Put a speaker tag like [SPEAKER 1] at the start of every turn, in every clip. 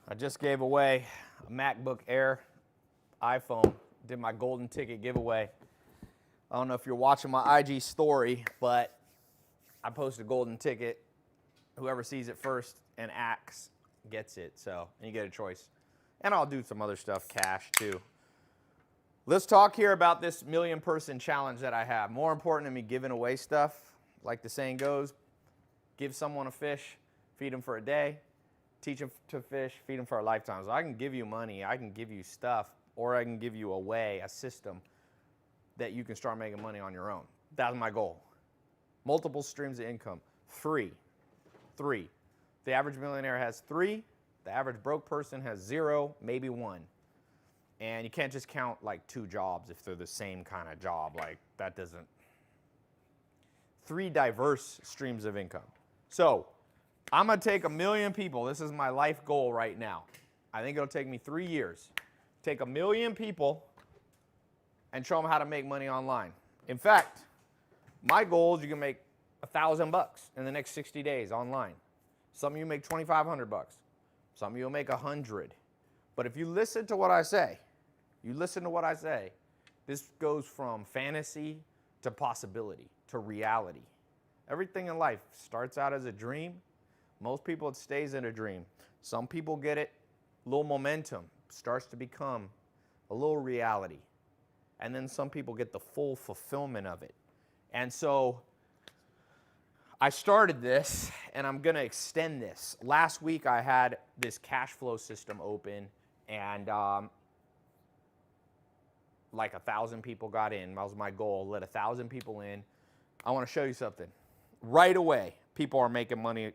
[SPEAKER 1] I just gave away a MacBook Air iPhone. Did my golden ticket giveaway. I don't know if you're watching my IG story, but I posted a golden ticket. Whoever sees it first and acts gets it. So, and you get a choice. And I'll do some other stuff, cash too. Let's talk here about this million-person challenge that I have. More important than me giving away stuff, like the saying goes, give someone a fish, feed them for a day, teach them to fish, feed them for a lifetime. So I can give you money, I can give you stuff, or I can give you a way, a system that you can start making money on your own. That's my goal. Multiple streams of income. Three. The average millionaire has 3. The average broke person has 0, maybe 1. And you can't just count like 2 jobs if they're the same kind of job. Like that doesn't. 3 diverse streams of income. So I'm going to take 1 million people. This is my life goal right now. I think it'll take me 3 years. Take 1 million people and show them how to make money online. In fact, my goal is you can make $1,000 in the next 60 days online. Some of you make $2,500. Some of you will make 100. But if you listen to what I say, this goes from fantasy to possibility to reality. Everything in life starts out as a dream. Most people, it stays in a dream. Some people get it, a little momentum, starts to become a little reality. And then some people get the full fulfillment of it. And so I started this, and I'm going to extend this. Last week, I had this Cashflow System open, and like 1,000 people got in. That was my goal, let 1,000 people in. I want to show you something. Right away, people are making money.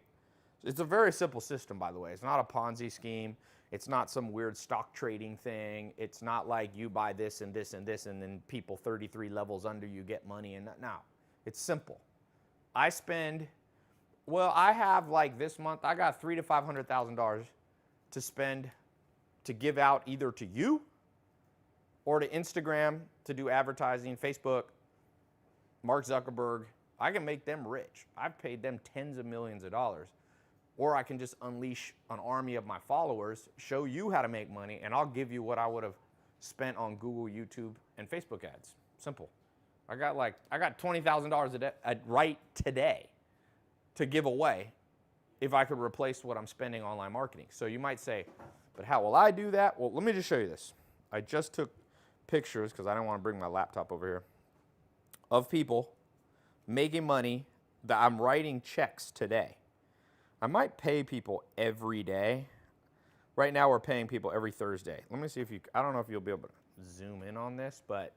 [SPEAKER 1] It's a very simple system, by the way. It's not a Ponzi scheme. It's not some weird stock trading thing. It's not like you buy this and this and this, and then people 33 levels under you get money. And no, it's simple. I have like this month, I got $300,000 to $500,000 to spend to give out either to you or to Instagram to do advertising, Facebook, Mark Zuckerberg. I can make them rich. I've paid them tens of millions of dollars. Or I can just unleash an army of my followers, show you how to make money, and I'll give you what I would have spent on Google, YouTube, and Facebook ads. Simple. I got $20,000 a day right today to give away if I could replace what I'm spending online marketing. So you might say, but how will I do that? Well, let me just show you this. I just took pictures, because I don't want to bring my laptop over here, of people making money that I'm writing checks today. I might pay people every day. Right now we're paying people every Thursday. Let me see if I don't know if you'll be able to zoom in on this, but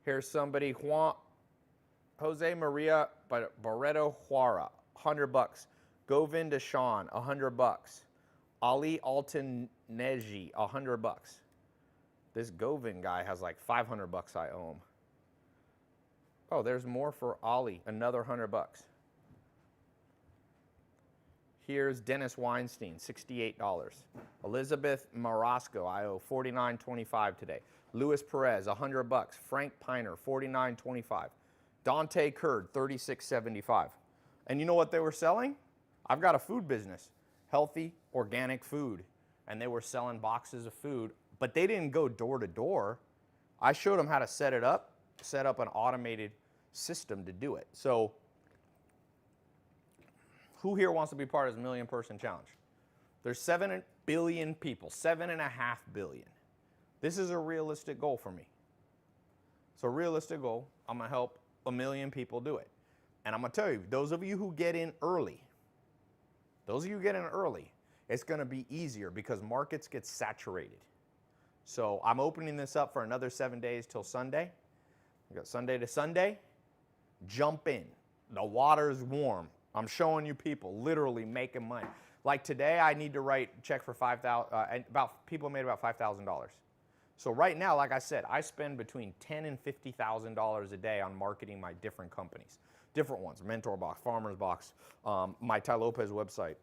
[SPEAKER 1] here's somebody, Jose Maria Barreto Juara, $100. Govinda Sean, $100. Ali Altaneji, $100. This Govind guy has like $500 I owe him. Oh, there's more for Ali, another $100. Here's Dennis Weinstein, $68. Elizabeth Marasco, I owe $49.25 today. Luis Perez, $100. Frank Piner, $49.25. Dante Kurd, $36.75. And you know what they were selling? I've got a food business, healthy, organic food. And they were selling boxes of food, but they didn't go door to door. I showed them how to set up an automated system to do it. So who here wants to be part of this million-person challenge? There's 7 billion people, 7.5 billion. This is a realistic goal for me. It's a realistic goal. I'm going to help 1 million people do it. And I'm going to tell you, those of you who get in early, it's going to be easier because markets get saturated. So I'm opening this up for another 7 days till Sunday. We got Sunday to Sunday. Jump in. The water's warm. I'm showing you people literally making money. Like today, I need to write a check for people made about $5,000. So right now, like I said, I spend between $10,000 and $50,000 a day on marketing my different companies. Different ones, Mentor Box, Farmer's Box, my Tai Lopez website.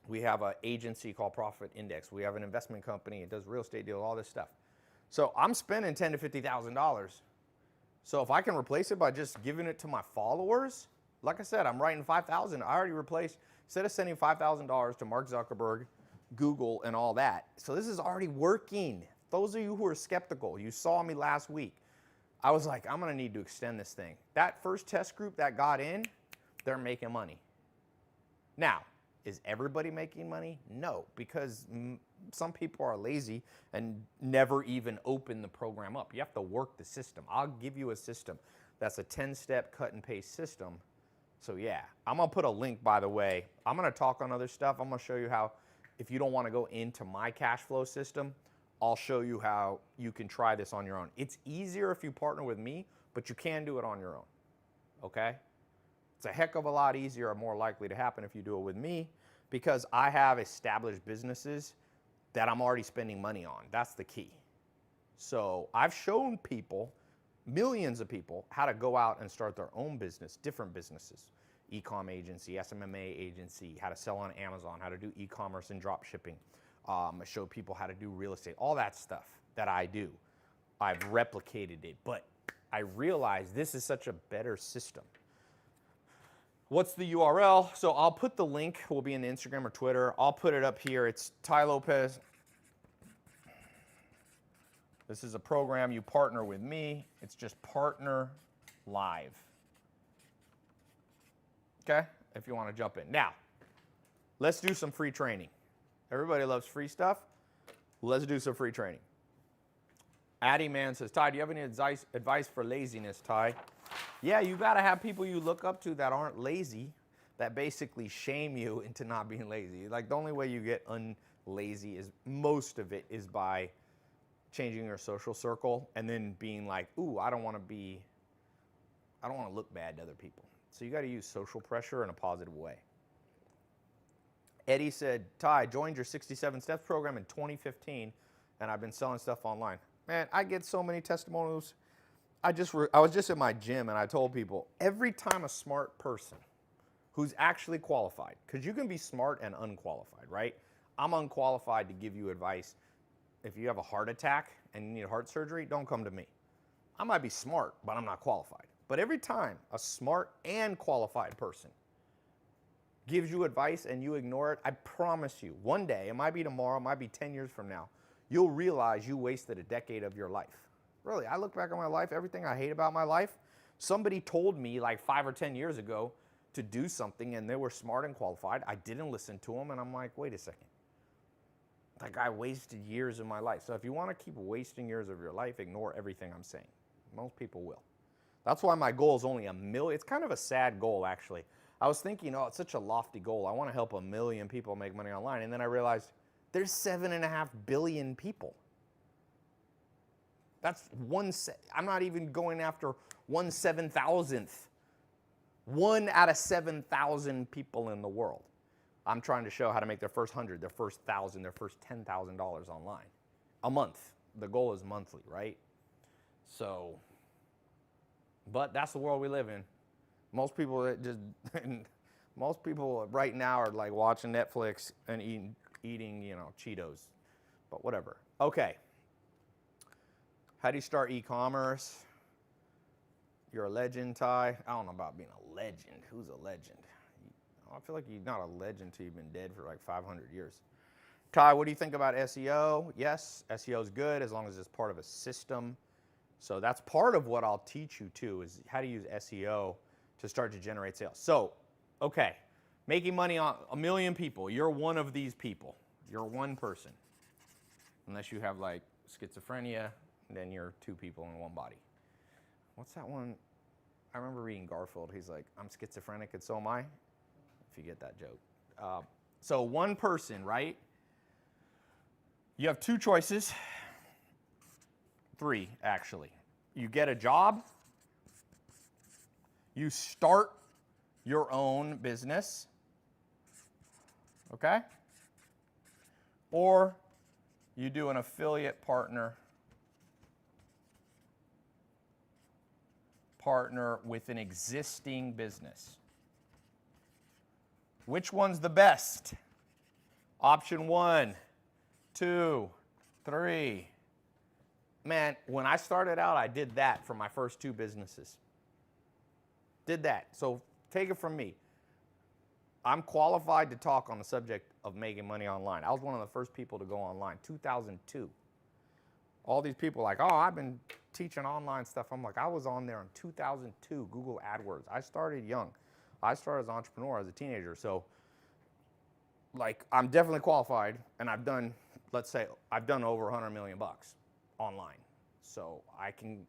[SPEAKER 1] We have an agency called Profit Index. We have an investment company. It does real estate deals, all this stuff. So I'm spending $10,000 to $50,000. So if I can replace it by just giving it to my followers, like I said, I'm writing $5,000. I already replaced, instead of sending $5,000 to Mark Zuckerberg, Google and all that. So this is already working. Those of you who are skeptical, you saw me last week. I was like, I'm going to need to extend this thing. That first test group that got in, they're making money. Now, is everybody making money? No, because some people are lazy and never even open the program up. You have to work the system. I'll give you a system. That's a 10-step cut and paste system. So yeah, I'm going to put a link, by the way. I'm going to talk on other stuff. I'm going to show you how, if you don't want to go into my cash flow system, I'll show you how you can try this on your own. It's easier if you partner with me, but you can do it on your own, okay? It's a heck of a lot easier and more likely to happen if you do it with me, because I have established businesses that I'm already spending money on. That's the key. So I've shown people, millions of people, how to go out and start their own business, different businesses. E-com agency, SMMA agency, how to sell on Amazon, how to do e-commerce and drop shipping. I show people how to do real estate, all that stuff that I do. I've replicated it, but I realize this is such a better system. What's the URL? So I'll put the link, will be in Instagram or Twitter. I'll put it up here. It's Tai Lopez. This is a program you partner with me. It's just Partner Live. Okay, if you want to jump in. Now, let's do some free training. Everybody loves free stuff. Let's do some free training. Addie Man says, Tai, do you have any advice for laziness, Tai? Yeah, you got to have people you look up to that aren't lazy, that basically shame you into not being lazy. Like, the only way you get unlazy is, most of it is by changing your social circle and then being like, ooh, I don't want to look bad to other people. So you got to use social pressure in a positive way. Eddie said, Tai, joined your 67 Steps program in 2015, and I've been selling stuff online. Man, I get so many testimonials. I was just in my gym, and I told people, every time a smart person who's actually qualified, because you can be smart and unqualified, right? I'm unqualified to give you advice. If you have a heart attack and you need heart surgery, don't come to me. I might be smart, but I'm not qualified. But every time a smart and qualified person gives you advice and you ignore it, I promise you, one day, it might be tomorrow, it might be 10 years from now, you'll realize you wasted a decade of your life. Really, I look back on my life, everything I hate about my life, somebody told me like 5 or 10 years ago to do something and they were smart and qualified. I didn't listen to them and I'm like, wait a second. Like, I wasted years of my life. So if you want to keep wasting years of your life, ignore everything I'm saying. Most people will. That's why my goal is only 1 million. It's kind of a sad goal, actually. I was thinking, oh, it's such a lofty goal. I want to help 1 million people make money online. And then I realized there's 7.5 billion people. That's I'm not even going after 1/7,000th. 1 out of 7,000 people in the world. I'm trying to show how to make their first 100, their first 1,000, their first $10,000 online. A month. The goal is monthly, right? So, but that's the world we live in. Most people right now are like watching Netflix and eating, Cheetos, but whatever. Okay. How do you start e-commerce? You're a legend, Tai. I don't know about being a legend. Who's a legend? I feel like you're not a legend until you've been dead for like 500 years. Tai, what do you think about SEO? Yes, SEO is good as long as it's part of a system. So that's part of what I'll teach you too, is how to use SEO to start to generate sales. So, okay, making money on 1 million people. You're one of these people. You're one person. Unless you have like schizophrenia, then you're 2 people in one body. What's that one? I remember reading Garfield. He's like, I'm schizophrenic and so am I. If you get that joke. So one person, right? You have 2 choices. 3, actually. You get a job. You start your own business. Okay? Or you do an affiliate partner with an existing business. Which one's the best? Option 1, 2, 3. Man, when I started out, I did that for my first 2 businesses. Did that. So take it from me. I'm qualified to talk on the subject of making money online. I was one of the first people to go online, 2002. All these people are like, oh, I've been teaching online stuff. I'm like, I was on there in 2002, Google AdWords. I started young. I started as an entrepreneur as a teenager. So, like, I'm definitely qualified, and I've done, let's say, I've done over 100 million bucks online. So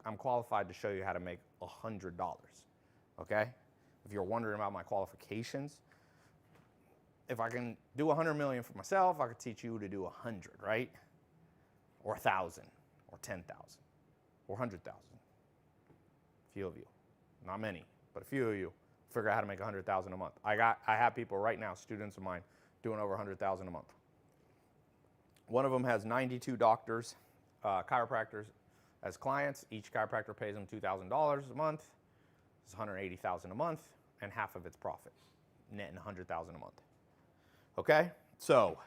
[SPEAKER 1] I'm qualified to show you how to make $100, okay? If you're wondering about my qualifications, if I can do 100 million for myself, I could teach you to do 100, right? Or 1,000, or 10,000, or 100,000. A few of you, not many, but a few of you figure out how to make 100,000 a month. I have people right now, students of mine, doing over 100,000 a month. One of them has 92 doctors, chiropractors as clients. Each chiropractor pays them $2,000 a month. It's $180,000 a month, and half of its profit, netting $100,000 a month. Okay, so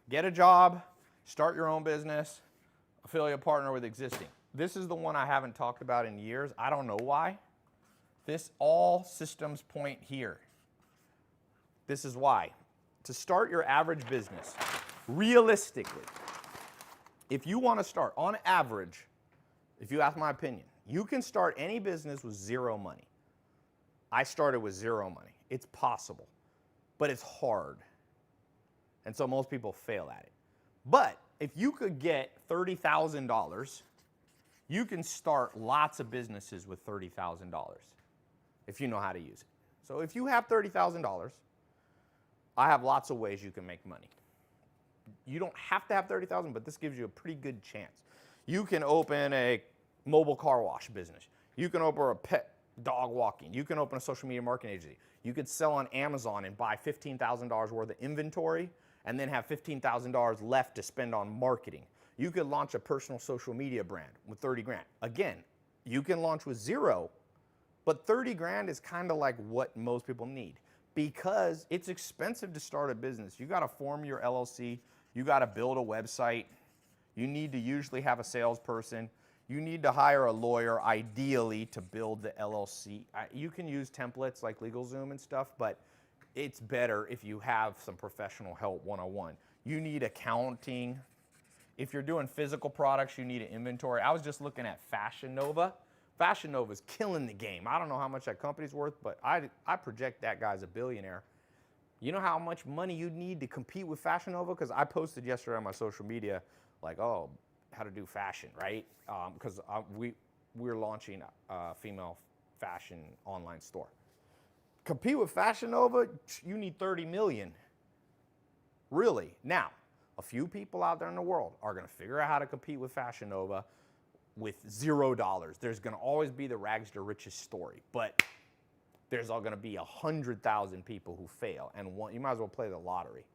[SPEAKER 1] get a job, start your own business, affiliate partner with existing. This is the one I haven't talked about in years. I don't know why. This all systems point here. This is why. To start your average business, realistically, if you want to start, on average, if you ask my opinion, you can start any business with zero money. I started with zero money. It's possible, but it's hard. And so most people fail at it. But if you could get $30,000, you can start lots of businesses with $30,000 if you know how to use it. So if you have $30,000, I have lots of ways you can make money. You don't have to have $30,000, but this gives you a pretty good chance. You can open a mobile car wash business. You can open a pet dog walking. You can open a social media marketing agency. You could sell on Amazon and buy $15,000 worth of inventory and then have $15,000 left to spend on marketing. You could launch a personal social media brand with 30 grand. Again, you can launch with zero, but 30 grand is kind of like what most people need because it's expensive to start a business. You got to form your LLC. You got to build a website. You need to usually have a salesperson. You need to hire a lawyer, ideally, to build the LLC. You can use templates like LegalZoom and stuff, but it's better if you have some professional help one-on-one. You need accounting. If you're doing physical products, you need an inventory. I was just looking at Fashion Nova. Fashion Nova is killing the game. I don't know how much that company's worth, but I project that guy's a billionaire. You know how much money you need to compete with Fashion Nova? Because I posted yesterday on my social media, like, oh, how to do fashion, right? Because we're launching a female fashion online store. Compete with Fashion Nova, you need 30 million. Really. Now, a few people out there in the world are going to figure out how to compete with Fashion Nova with $0. There's going to always be the rags to riches story, but there's all going to be 100,000 people who fail, and you might as well play the lottery.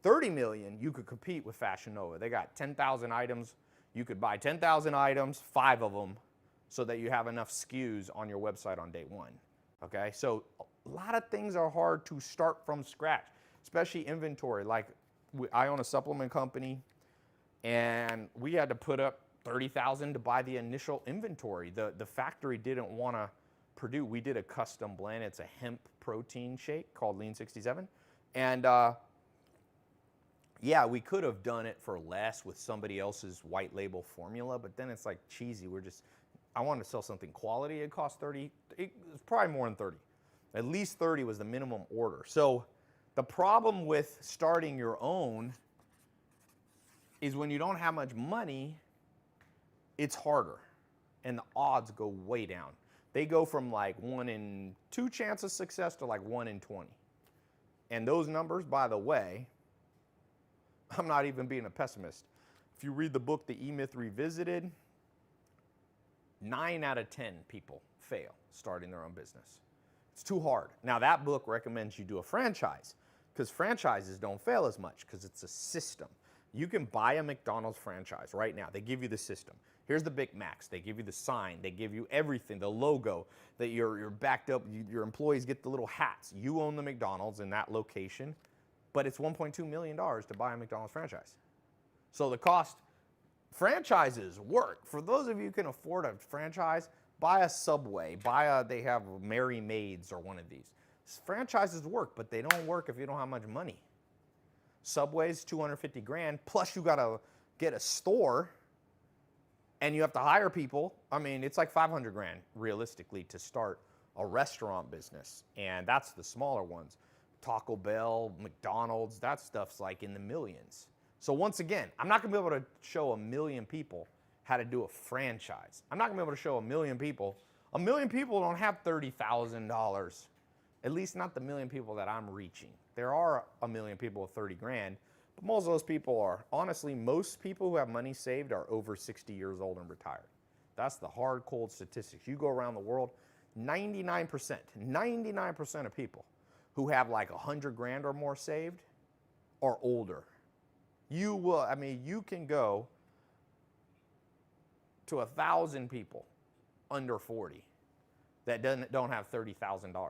[SPEAKER 1] 30 million, you could compete with Fashion Nova. They got 10,000 items. You could buy 10,000 items, 5 of them, so that you have enough SKUs on your website on day one. Okay, so a lot of things are hard to start from scratch, especially inventory. Like I own a supplement company, and we had to put up $30,000 to buy the initial inventory. The factory didn't want to produce. We did a custom blend. It's a hemp protein shake called Lean 67, and yeah, we could have done it for less with somebody else's white label formula, but then it's like cheesy. I wanted to sell something quality. It cost 30. It's probably more than 30. At least 30 was the minimum order. So the problem with starting your own is when you don't have much money, it's harder, and the odds go way down. They go from like 1 in 2 chance of success to like 1 in 20. And those numbers, by the way, I'm not even being a pessimist. If you read the book, The E-Myth Revisited, 9 out of 10 people fail starting their own business. It's too hard. Now, that book recommends you do a franchise because franchises don't fail as much because it's a system. You can buy a McDonald's franchise right now. They give you the system. Here's the Big Macs. They give you the sign. They give you everything, the logo, that you're backed up. Your employees get the little hats. You own the McDonald's in that location, but it's $1.2 million to buy a McDonald's franchise. So the cost, franchises work. For those of you who can afford a franchise, buy a Subway. They have Mary Maids or one of these. Franchises work, but they don't work if you don't have much money. Subway's 250 grand, plus you gotta get a store and you have to hire people. I mean, it's like 500 grand realistically to start a restaurant business. And that's the smaller ones. Taco Bell, McDonald's, that stuff's like in the millions. So once again, I'm not gonna be able to show 1 million people how to do a franchise. I'm not gonna be able to show 1 million people. 1 million people don't have $30,000. At least not the 1 million people that I'm reaching. There are 1 million people with 30 grand, but most of those people are, honestly, most people who have money saved are over 60 years old and retired. That's the hard, cold statistics. You go around the world, 99% of people who have like 100 grand or more saved are older. You will, I mean, you can go to 1,000 people under 40 that don't have $30,000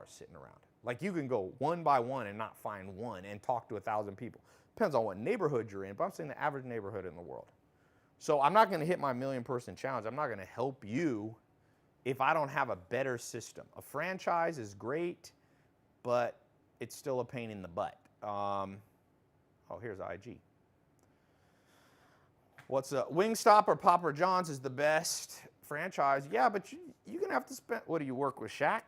[SPEAKER 1] sitting around. Like you can go one by one and not find one and talk to 1,000 people. Depends on what neighborhood you're in, but I'm saying the average neighborhood in the world. So I'm not gonna hit my 1 million person challenge. I'm not gonna help you if I don't have a better system. A franchise is great, but it's still a pain in the butt. Oh, here's IG. What's up? Wingstop or Papa John's is the best franchise. Yeah, but you're gonna have to spend, what do you work with, Shaq?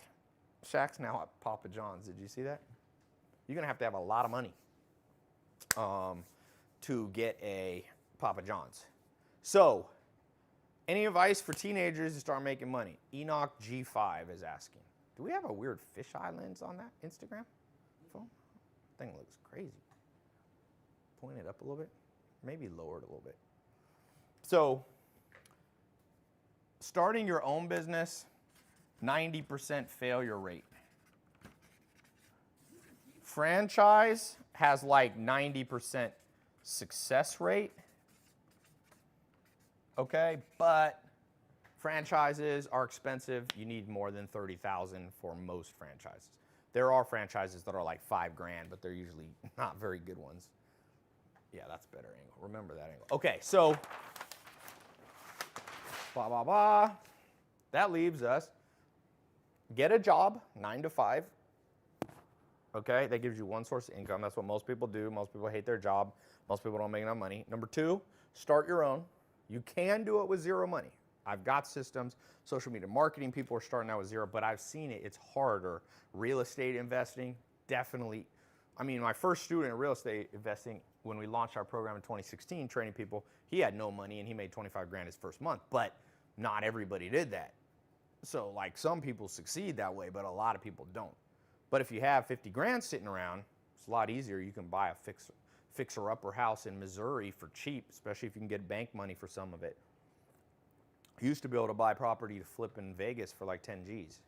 [SPEAKER 1] Shaq's now at Papa John's, did you see that? You're gonna have to have a lot of money to get a Papa John's. So, any advice for teenagers to start making money? Enoch G5 is asking. Do we have a weird fisheye lens on that Instagram phone? Thing looks crazy. Point it up a little bit. Maybe lower it a little bit. So, starting your own business, 90% failure rate. Franchise has like 90% success rate. Okay, but franchises are expensive. You need more than 30,000 for most franchises. There are franchises that are like 5 grand, but they're usually not very good ones. Yeah, that's a better angle. Remember that angle. Okay, so blah, blah, blah. That leaves us, get a job, 9 to 5. Okay, that gives you one source of income. That's what most people do. Most people hate their job. Most people don't make enough money. Number 2, start your own. You can do it with zero money. I've got systems. Social media marketing, people are starting out with zero, but I've seen it. It's harder. Real estate investing, definitely. I mean, my first student in real estate investing, when we launched our program in 2016, training people, he had no money and he made 25 grand his first month, but not everybody did that. So like some people succeed that way, but a lot of people don't. But if you have 50 grand sitting around, it's a lot easier. You can buy a fixer-upper house in Missouri for cheap, especially if you can get bank money for some of it. I used to be able to buy property to flip in Vegas for like 10 G's.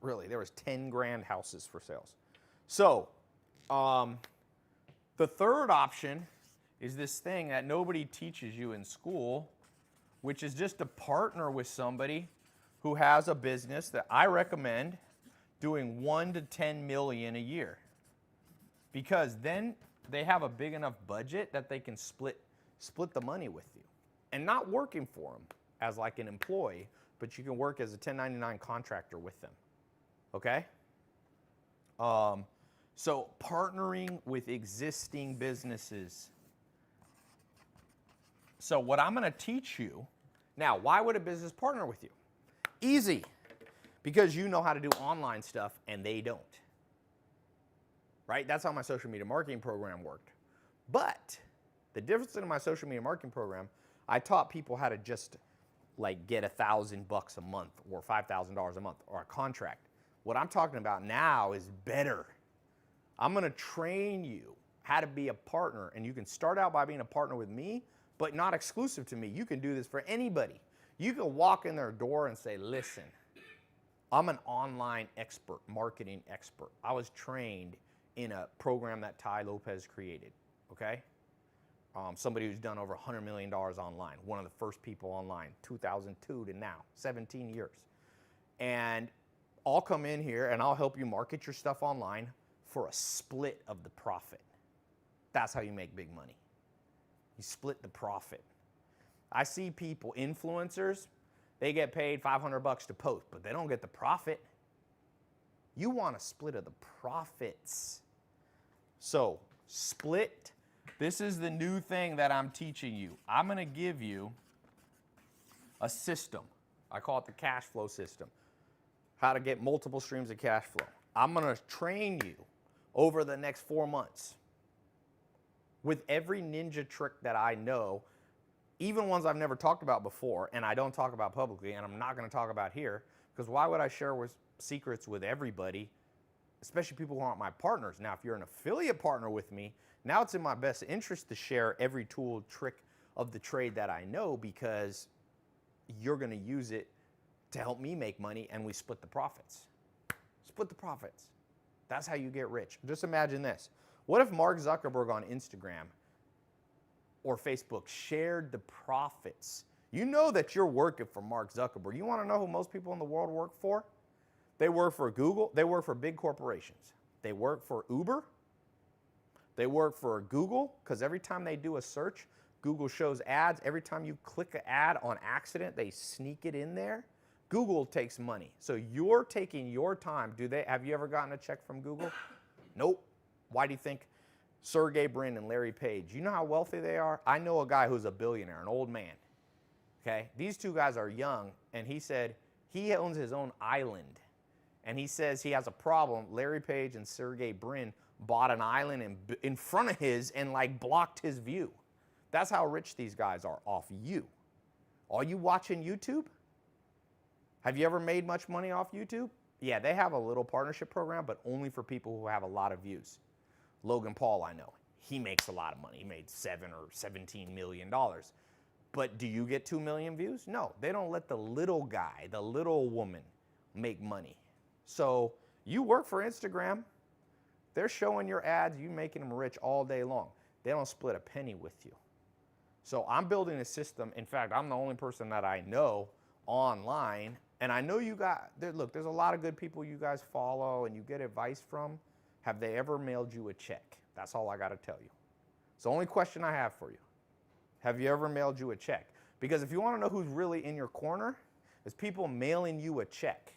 [SPEAKER 1] Really, there was 10 grand houses for sales. So the third option is this thing that nobody teaches you in school, which is just to partner with somebody who has a business that I recommend doing 1 to 10 million a year. Because then they have a big enough budget that they can split the money with you. And not working for them as like an employee, but you can work as a 1099 contractor with them. Okay? So partnering with existing businesses. So what I'm going to teach you, now, why would a business partner with you? Easy, because you know how to do online stuff and they don't. Right? That's how my social media marketing program worked. But the difference in my social media marketing program, I taught people how to just like get $1,000 a month or $5,000 a month or a contract. What I'm talking about now is better. I'm going to train you how to be a partner, and you can start out by being a partner with me, but not exclusive to me. You can do this for anybody. You can walk in their door and say, listen, I'm an online expert, marketing expert. I was trained in a program that Tai Lopez created, okay? Somebody who's done over $100 million online, one of the first people online, 2002 to now, 17 years. And I'll come in here and I'll help you market your stuff online for a split of the profit. That's how you make big money. You split the profit. I see people, influencers, they get paid $500 to post, but they don't get the profit. You want a split of the profits. So split, this is the new thing that I'm teaching you. I'm gonna give you a system. I call it the cash flow system. How to get multiple streams of cash flow. I'm gonna train you over the next 4 months with every ninja trick that I know, even ones I've never talked about before and I don't talk about publicly and I'm not gonna talk about here, because why would I share secrets with everybody, especially people who aren't my partners? Now, if you're an affiliate partner with me, now it's in my best interest to share every tool, trick of the trade that I know, because you're gonna use it to help me make money and we split the profits. Split the profits. That's how you get rich. Just imagine this. What if Mark Zuckerberg on Instagram or Facebook shared the profits? You know that you're working for Mark Zuckerberg. You want to know who most people in the world work for? They work for Google. They work for big corporations. They work for Uber. They work for Google, because every time they do a search, Google shows ads. Every time you click an ad on accident, they sneak it in there. Google takes money. So you're taking your time. Have you ever gotten a check from Google? Nope. Why do you think Sergey Brin and Larry Page, you know how wealthy they are? I know a guy who's a billionaire, an old man. Okay? These two guys are young, and he said he owns his own island. And he says he has a problem. Larry Page and Sergey Brin bought an island in front of his and like blocked his view. That's how rich these guys are off you. Are you watching YouTube? Have you ever made much money off YouTube? Yeah, they have a little partnership program, but only for people who have a lot of views. Logan Paul, I know, he makes a lot of money. He made $7 or $17 million. But do you get 2 million views? No, they don't let the little guy, the little woman make money. So you work for Instagram. They're showing your ads, you making them rich all day long. They don't split a penny with you. So I'm building a system. In fact, I'm the only person that I know online. And I know look, there's a lot of good people you guys follow and you get advice from. Have they ever mailed you a check? That's all I got to tell you. It's the only question I have for you. Have you ever mailed you a check? Because if you want to know who's really in your corner, it's people mailing you a check.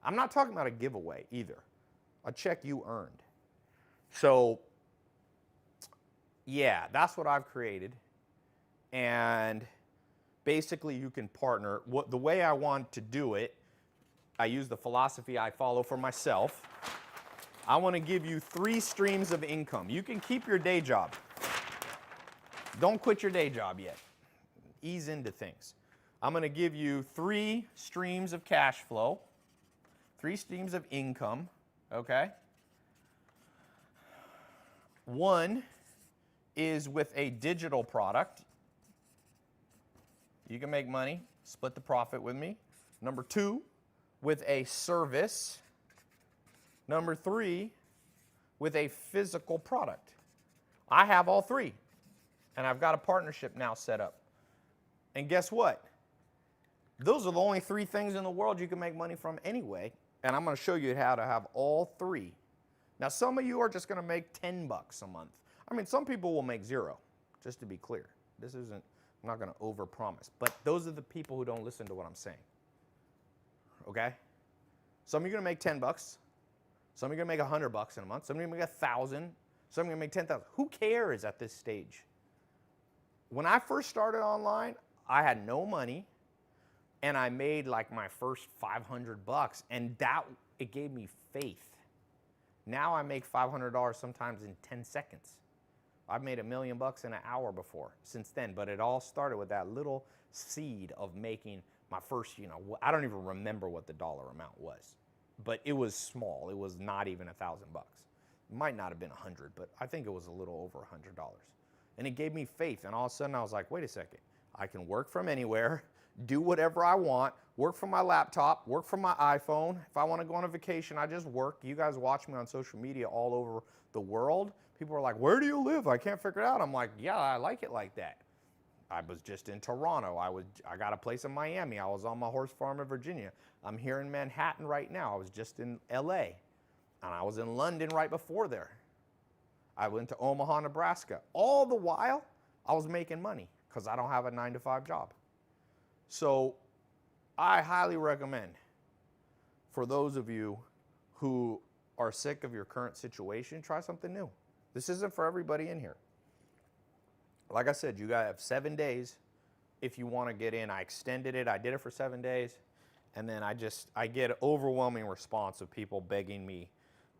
[SPEAKER 1] I'm not talking about a giveaway either. A check you earned. So, yeah, that's what I've created. And basically, you can partner. The way I want to do it, I use the philosophy I follow for myself. I want to give you 3 streams of income. You can keep your day job. Don't quit your day job yet. Ease into things. I'm going to give you 3 streams of cash flow, 3 streams of income, okay? One is with a digital product. You can make money, split the profit with me. Number 2, with a service. Number 3, with a physical product. I have all 3, and I've got a partnership now set up. And guess what? Those are the only 3 things in the world you can make money from anyway, and I'm going to show you how to have all 3. Now, some of you are just going to make $10 a month. I mean, some people will make 0, just to be clear. I'm not going to overpromise, but those are the people who don't listen to what I'm saying. Okay? Some of you are going to make $10. Some of you are going to make $100 in a month. Some of you are going to make 1,000. Some of you are going to make 10,000. Who cares at this stage? When I first started online, I had no money, and I made like my first $500, and it gave me faith. Now I make $500 sometimes in 10 seconds. I've made $1 million in an hour before since then, but it all started with that little seed of making my first, I don't even remember what the dollar amount was, but it was small. It was not even $1,000. It might not have been 100, but I think it was a little over $100. And it gave me faith, and all of a sudden I was like, wait a second, I can work from anywhere, do whatever I want, work from my laptop, work from my iPhone. If I want to go on a vacation, I just work. You guys watch me on social media all over the world. People are like, where do you live? I can't figure it out. I'm like, yeah, I like it like that. I was just in Toronto. I got a place in Miami. I was on my horse farm in Virginia. I'm here in Manhattan right now. I was just in LA. And I was in London right before there. I went to Omaha, Nebraska. All the while, I was making money because I don't have a 9-to-5 job. So I highly recommend for those of you who are sick of your current situation, try something new. This isn't for everybody in here. Like I said, you gotta have 7 days if you want to get in. I extended it. I did it for 7 days. And then I get overwhelming response of people begging me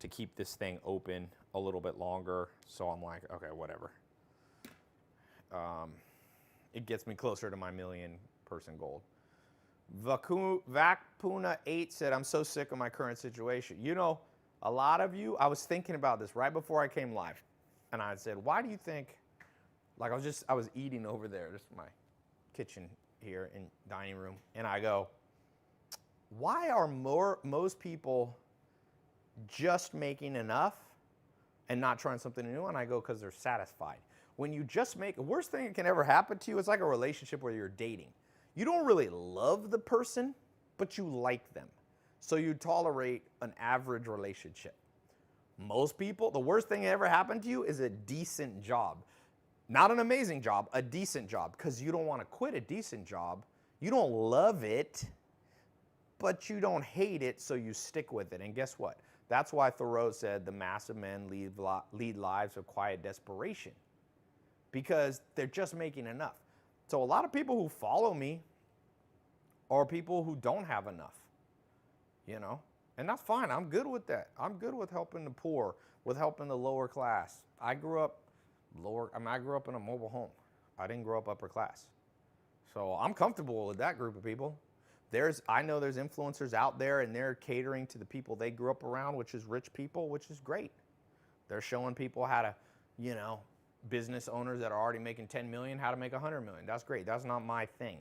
[SPEAKER 1] to keep this thing open a little bit longer. So I'm like, okay, whatever. It gets me closer to my 1 million person goal. Vacpuna8 said, I'm so sick of my current situation. You know, a lot of you, I was thinking about this right before I came live. And I said, why do you think, like I was eating over there, this is my kitchen here in dining room. And I go, why are most people just making enough and not trying something new? And I go, because they're satisfied. When you just make, the worst thing that can ever happen to you, it's like a relationship where you're dating. You don't really love the person, but you like them. So you tolerate an average relationship. Most people, the worst thing that ever happened to you is a decent job. Not an amazing job, a decent job, because you don't want to quit a decent job. You don't love it, but you don't hate it, so you stick with it. And guess what? That's why Thoreau said the mass of men lead lives of quiet desperation, because they're just making enough. So a lot of people who follow me are people who don't have enough, you know? And that's fine. I'm good with that. I'm good with helping the poor, with helping the lower class. I grew up in a mobile home. I didn't grow up upper class. So I'm comfortable with that group of people. I know there's influencers out there and they're catering to the people they grew up around, which is rich people, which is great. They're showing people how to, you know, business owners that are already making 10 million, how to make 100 million. That's great. That's not my thing.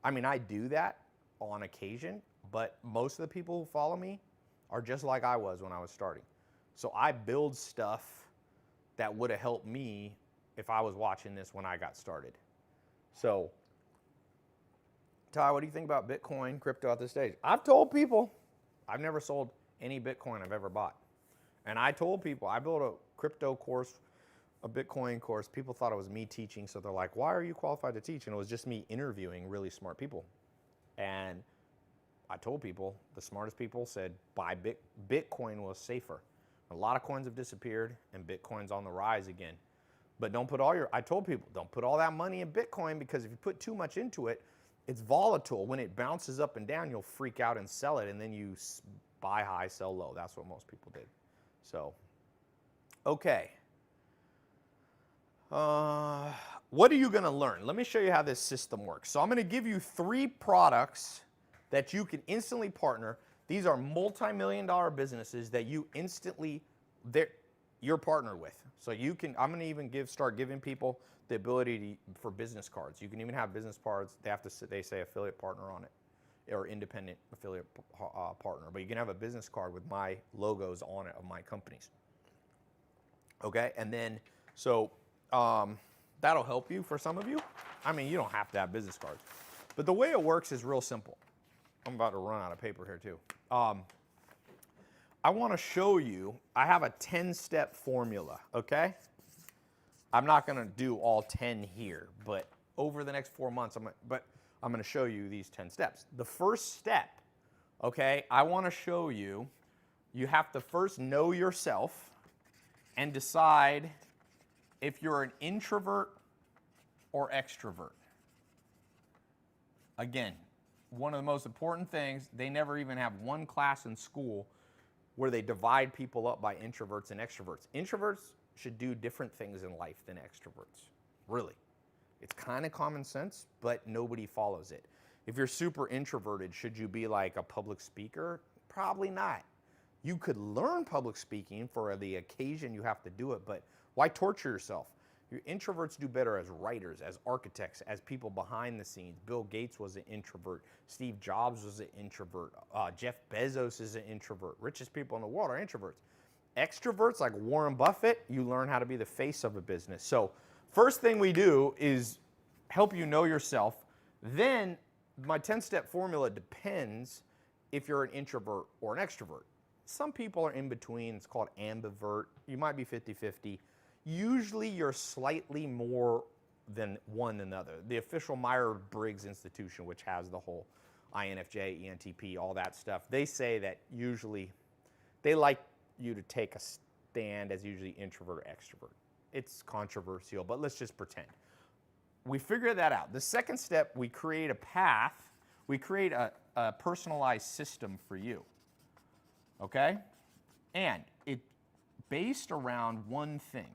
[SPEAKER 1] I mean, I do that on occasion, but most of the people who follow me are just like I was when I was starting. So I build stuff that would have helped me if I was watching this when I got started. So, Tai, what do you think about Bitcoin, crypto at this stage? I've told people I've never sold any Bitcoin I've ever bought. And I told people I built a crypto course, a Bitcoin course. People thought it was me teaching, so they're like, why are you qualified to teach? And it was just me interviewing really smart people. And I told people, the smartest people said buy Bitcoin was safer. A lot of coins have disappeared and Bitcoin's on the rise again. But I told people, don't put all that money in Bitcoin, because if you put too much into it, it's volatile. When it bounces up and down, you'll freak out and sell it, and then you buy high, sell low. That's what most people did. So, okay. What are you going to learn? Let me show you how this system works. So I'm going to give you 3 products that you can instantly partner. These are multi-million-dollar businesses that you're partnered with. So I'm going to even start giving people the ability for business cards. You can even have business cards. They say affiliate partner on it, or independent affiliate partner. But you can have a business card with my logos on it of my companies. Okay, and then that'll help you for some of you. I mean, you don't have to have business cards, but the way it works is real simple. I'm about to run out of paper here too. I want to show you, I have a 10-step formula, okay? I'm not going to do all 10 here, but over the next 4 months, I'm going to show you these 10 steps. The first step, okay, I want to show you, you have to first know yourself and decide if you're an introvert or extrovert. Again, one of the most important things, they never even have one class in school where they divide people up by introverts and extroverts. Introverts should do different things in life than extroverts, really. It's kind of common sense, but nobody follows it. If you're super introverted, should you be like a public speaker? Probably not. You could learn public speaking for the occasion you have to do it, but why torture yourself? Your introverts do better as writers, as architects, as people behind the scenes. Bill Gates was an introvert. Steve Jobs was an introvert. Jeff Bezos is an introvert. Richest people in the world are introverts. Extroverts like Warren Buffett, you learn how to be the face of a business. So first thing we do is help you know yourself. Then my 10-step formula depends if you're an introvert or an extrovert. Some people are in between. It's called ambivert. You might be 50-50. Usually you're slightly more than one than the other. The official Myers-Briggs Institution, which has the whole INFJ, ENTP, all that stuff, they say that usually They like you to take a stand as usually introvert or extrovert. It's controversial, but let's just pretend. We figure that out. The second step, we create a path. We create a personalized system for you, okay? And it's based around one thing,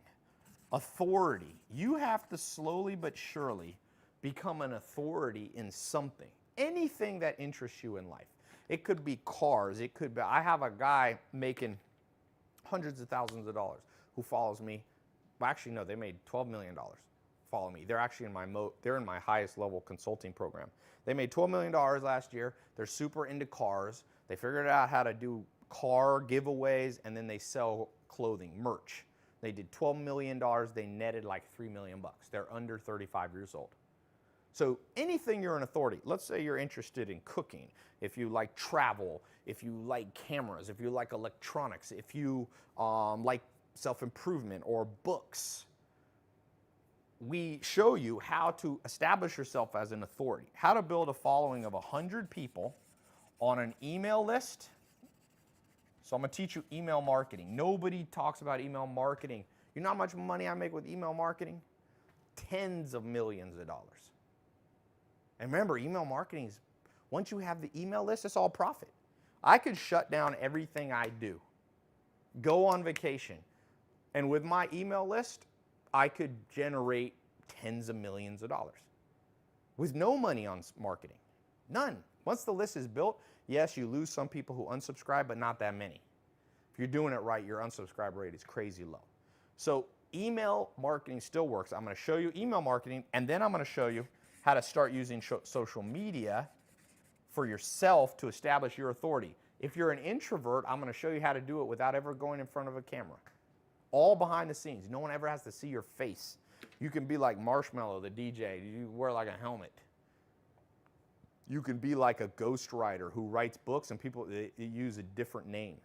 [SPEAKER 1] authority. You have to slowly but surely become an authority in something, anything that interests you in life. It could be cars. It could be, I have a guy making hundreds of thousands of dollars who follows me. Well, actually, no, they made $12 million follow me. They're actually in they're in my highest level consulting program. They made $12 million last year. They're super into cars. They figured out how to do car giveaways, and then they sell clothing, merch. They did $12 million. They netted like $3 million bucks. They're under 35 years old. So anything you're an authority, let's say you're interested in cooking, if you like travel, if you like cameras, if you like electronics, if you like self-improvement or books, we show you how to establish yourself as an authority, how to build a following of 100 people on an email list. So I'm going to teach you email marketing. Nobody talks about email marketing. You know how much money I make with email marketing? Tens of millions of dollars. And remember, email marketing is, once you have the email list, it's all profit. I could shut down everything I do, go on vacation, and with my email list, I could generate tens of millions of dollars with no money on marketing. None. Once the list is built, yes, you lose some people who unsubscribe, but not that many. If you're doing it right, your unsubscribe rate is crazy low. So email marketing still works. I'm going to show you email marketing, and then I'm going to show you how to start using social media for yourself to establish your authority. If you're an introvert, I'm going to show you how to do it without ever going in front of a camera. All behind the scenes. No one ever has to see your face. You can be like Marshmallow, the DJ. You wear like a helmet. You can be like a ghostwriter who writes books and people they use a different name.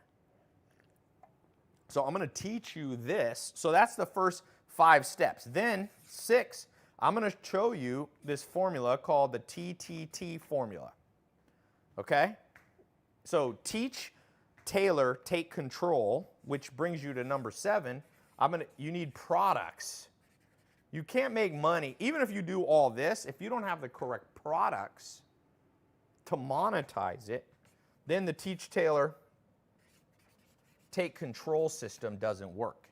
[SPEAKER 1] So I'm going to teach you this. So that's the first 5 steps. Then 6, I'm going to show you this formula called the TTT formula. Okay? So teach, tailor, take control, which brings you to number 7. You need products. You can't make money, even if you do all this, if you don't have the correct products to monetize it, then the teach, tailor, take control system doesn't work.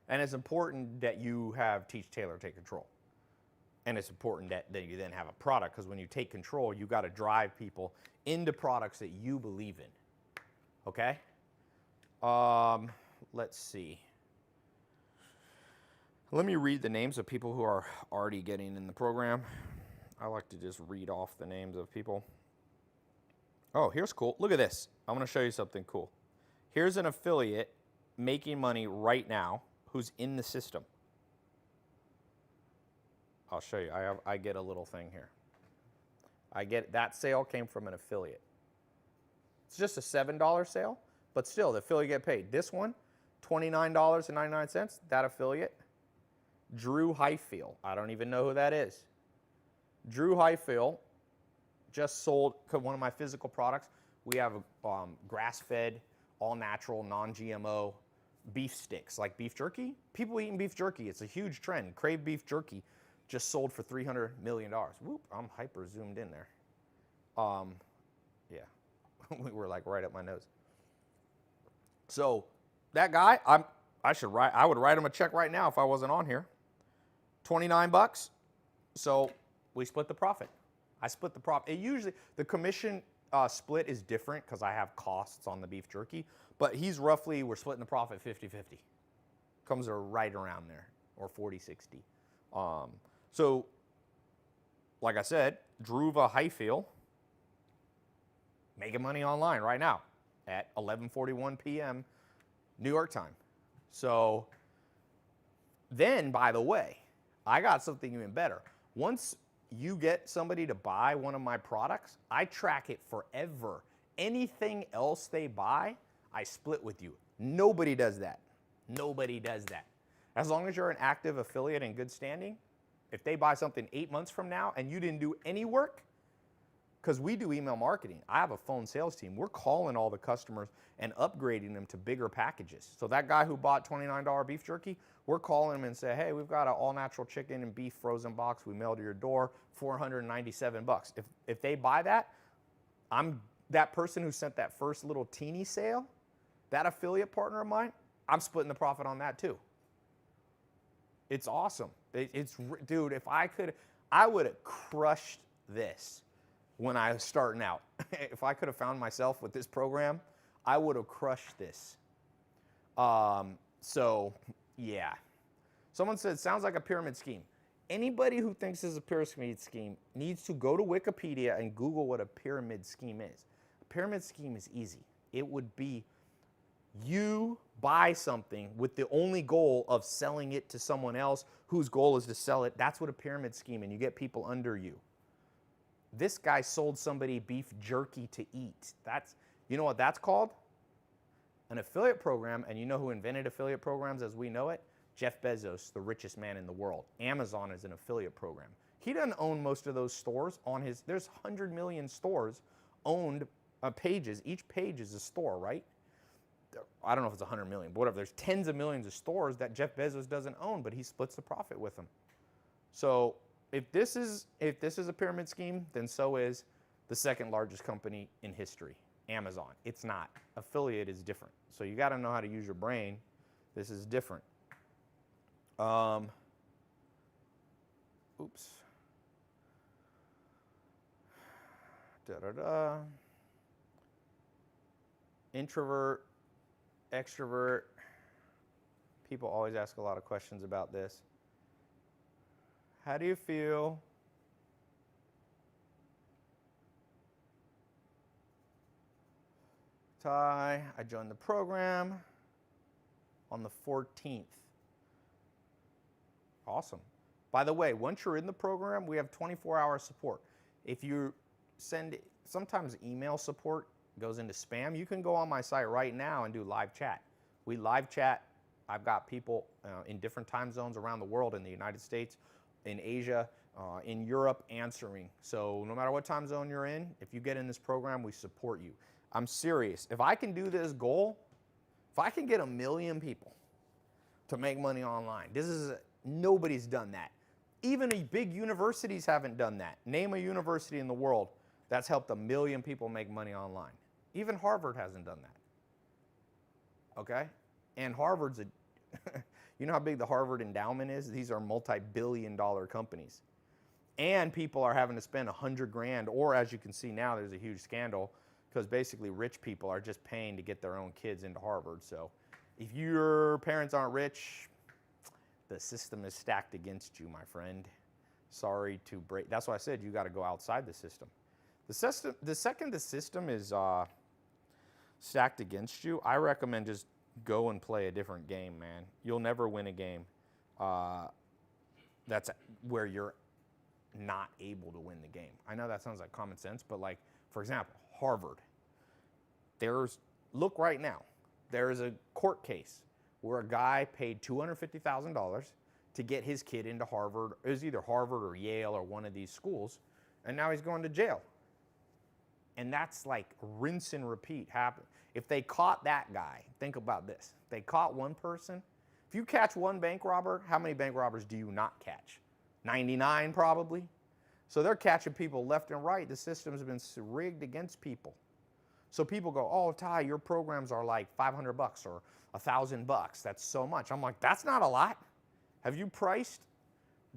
[SPEAKER 1] And it's important that you have teach, tailor, take control. And it's important that you then have a product, because when you take control, you got to drive people into products that you believe in. Okay? Let's see. Let me read the names of people who are already getting in the program. I like to just read off the names of people. Oh, here's cool. Look at this. I'm going to show you something cool. Here's an affiliate making money right now who's in the system. I'll show you. I get a little thing here. That sale came from an affiliate. It's just a $7 sale, but still, the affiliate get paid. This one, $29.99, that affiliate. Drew Highfield. I don't even know who that is. Drew Highfield just sold one of my physical products. We have grass-fed, all-natural, non-GMO beef sticks, like beef jerky. People eating beef jerky. It's a huge trend. Crave beef jerky just sold for $300 million. Whoop, I'm hyper zoomed in there. Yeah, we were like right up my nose. So that guy, I would write him a check right now if I wasn't on here. 29 bucks. So we split the profit. I split the profit. The commission split is different because I have costs on the beef jerky, but we're splitting the profit 50-50. Comes right around there, or 40-60. So, like I said, Druva Highfield making money online right now at 11:41 p.m. New York time. So then, by the way, I got something even better. Once you get somebody to buy one of my products, I track it forever. Anything else they buy, I split with you. Nobody does that. Nobody does that. As long as you're an active affiliate in good standing, if they buy something 8 months from now and you didn't do any work, because we do email marketing. I have a phone sales team. We're calling all the customers and upgrading them to bigger packages. So that guy who bought $29 beef jerky, we're calling him and say, hey, we've got an all-natural chicken and beef frozen box. We mail to your door, $497. If they buy that, I'm that person who sent that first little teeny sale, that affiliate partner of mine, I'm splitting the profit on that too. It's awesome. Dude, if I could, I would have crushed this when I was starting out. If I could have found myself with this program, I would have crushed this. So, yeah. Someone said, sounds like a pyramid scheme. Anybody who thinks this is a pyramid scheme needs to go to Wikipedia and Google what a pyramid scheme is. A pyramid scheme is easy. It would be you buy something with the only goal of selling it to someone else whose goal is to sell it. That's what a pyramid scheme, and you get people under you. This guy sold somebody beef jerky to eat. You know what that's called? An affiliate program, and you know who invented affiliate programs as we know it? Jeff Bezos, the richest man in the world. Amazon is an affiliate program. He doesn't own most of those stores on his, there's 100 million stores owned pages. Each page is a store, right? I don't know if it's 100 million, but whatever. There's tens of millions of stores that Jeff Bezos doesn't own, but he splits the profit with them. So if this is a pyramid scheme, then so is the second largest company in history, Amazon. It's not. Affiliate is different. So you got to know how to use your brain. This is different. Oops. Da-da-da. Introvert, extrovert. People always ask a lot of questions about this. How do you feel Tai, I joined the program on the 14th. Awesome. By the way, once you're in the program, we have 24-hour support. If you send, sometimes email support goes into spam, you can go on my site right now and do live chat. We live chat. I've got people in different time zones around the world, in the United States, in Asia, in Europe, answering. So no matter what time zone you're in, if you get in this program, we support you. I'm serious. If I can do this goal, if I can get 1 million people to make money online, nobody's done that. Even big universities haven't done that. Name a university in the world that's helped 1 million people make money online. Even Harvard hasn't done that. Okay? And Harvard's you know how big the Harvard endowment is? These are multi-billion-dollar companies. And people are having to spend 100 grand, or as you can see now, there's a huge scandal because basically rich people are just paying to get their own kids into Harvard. So if your parents aren't rich, the system is stacked against you, my friend. Sorry to break. That's why I said you got to go outside the system. The second the system is stacked against you, I recommend just go and play a different game, man. You'll never win a game that's where you're not able to win the game. I know that sounds like common sense, but like, for example, Harvard. Look right now, there is a court case where a guy paid $250,000 to get his kid into Harvard. It was either Harvard or Yale or one of these schools, and now he's going to jail. And that's like rinse and repeat happen. If they caught that guy, think about this. They caught one person. If you catch one bank robber, how many bank robbers do you not catch? 99 probably. So they're catching people left and right. The system's been rigged against people. So people go, oh, Tai, your programs are like $500 or $1,000. That's so much. I'm like, that's not a lot. Have you priced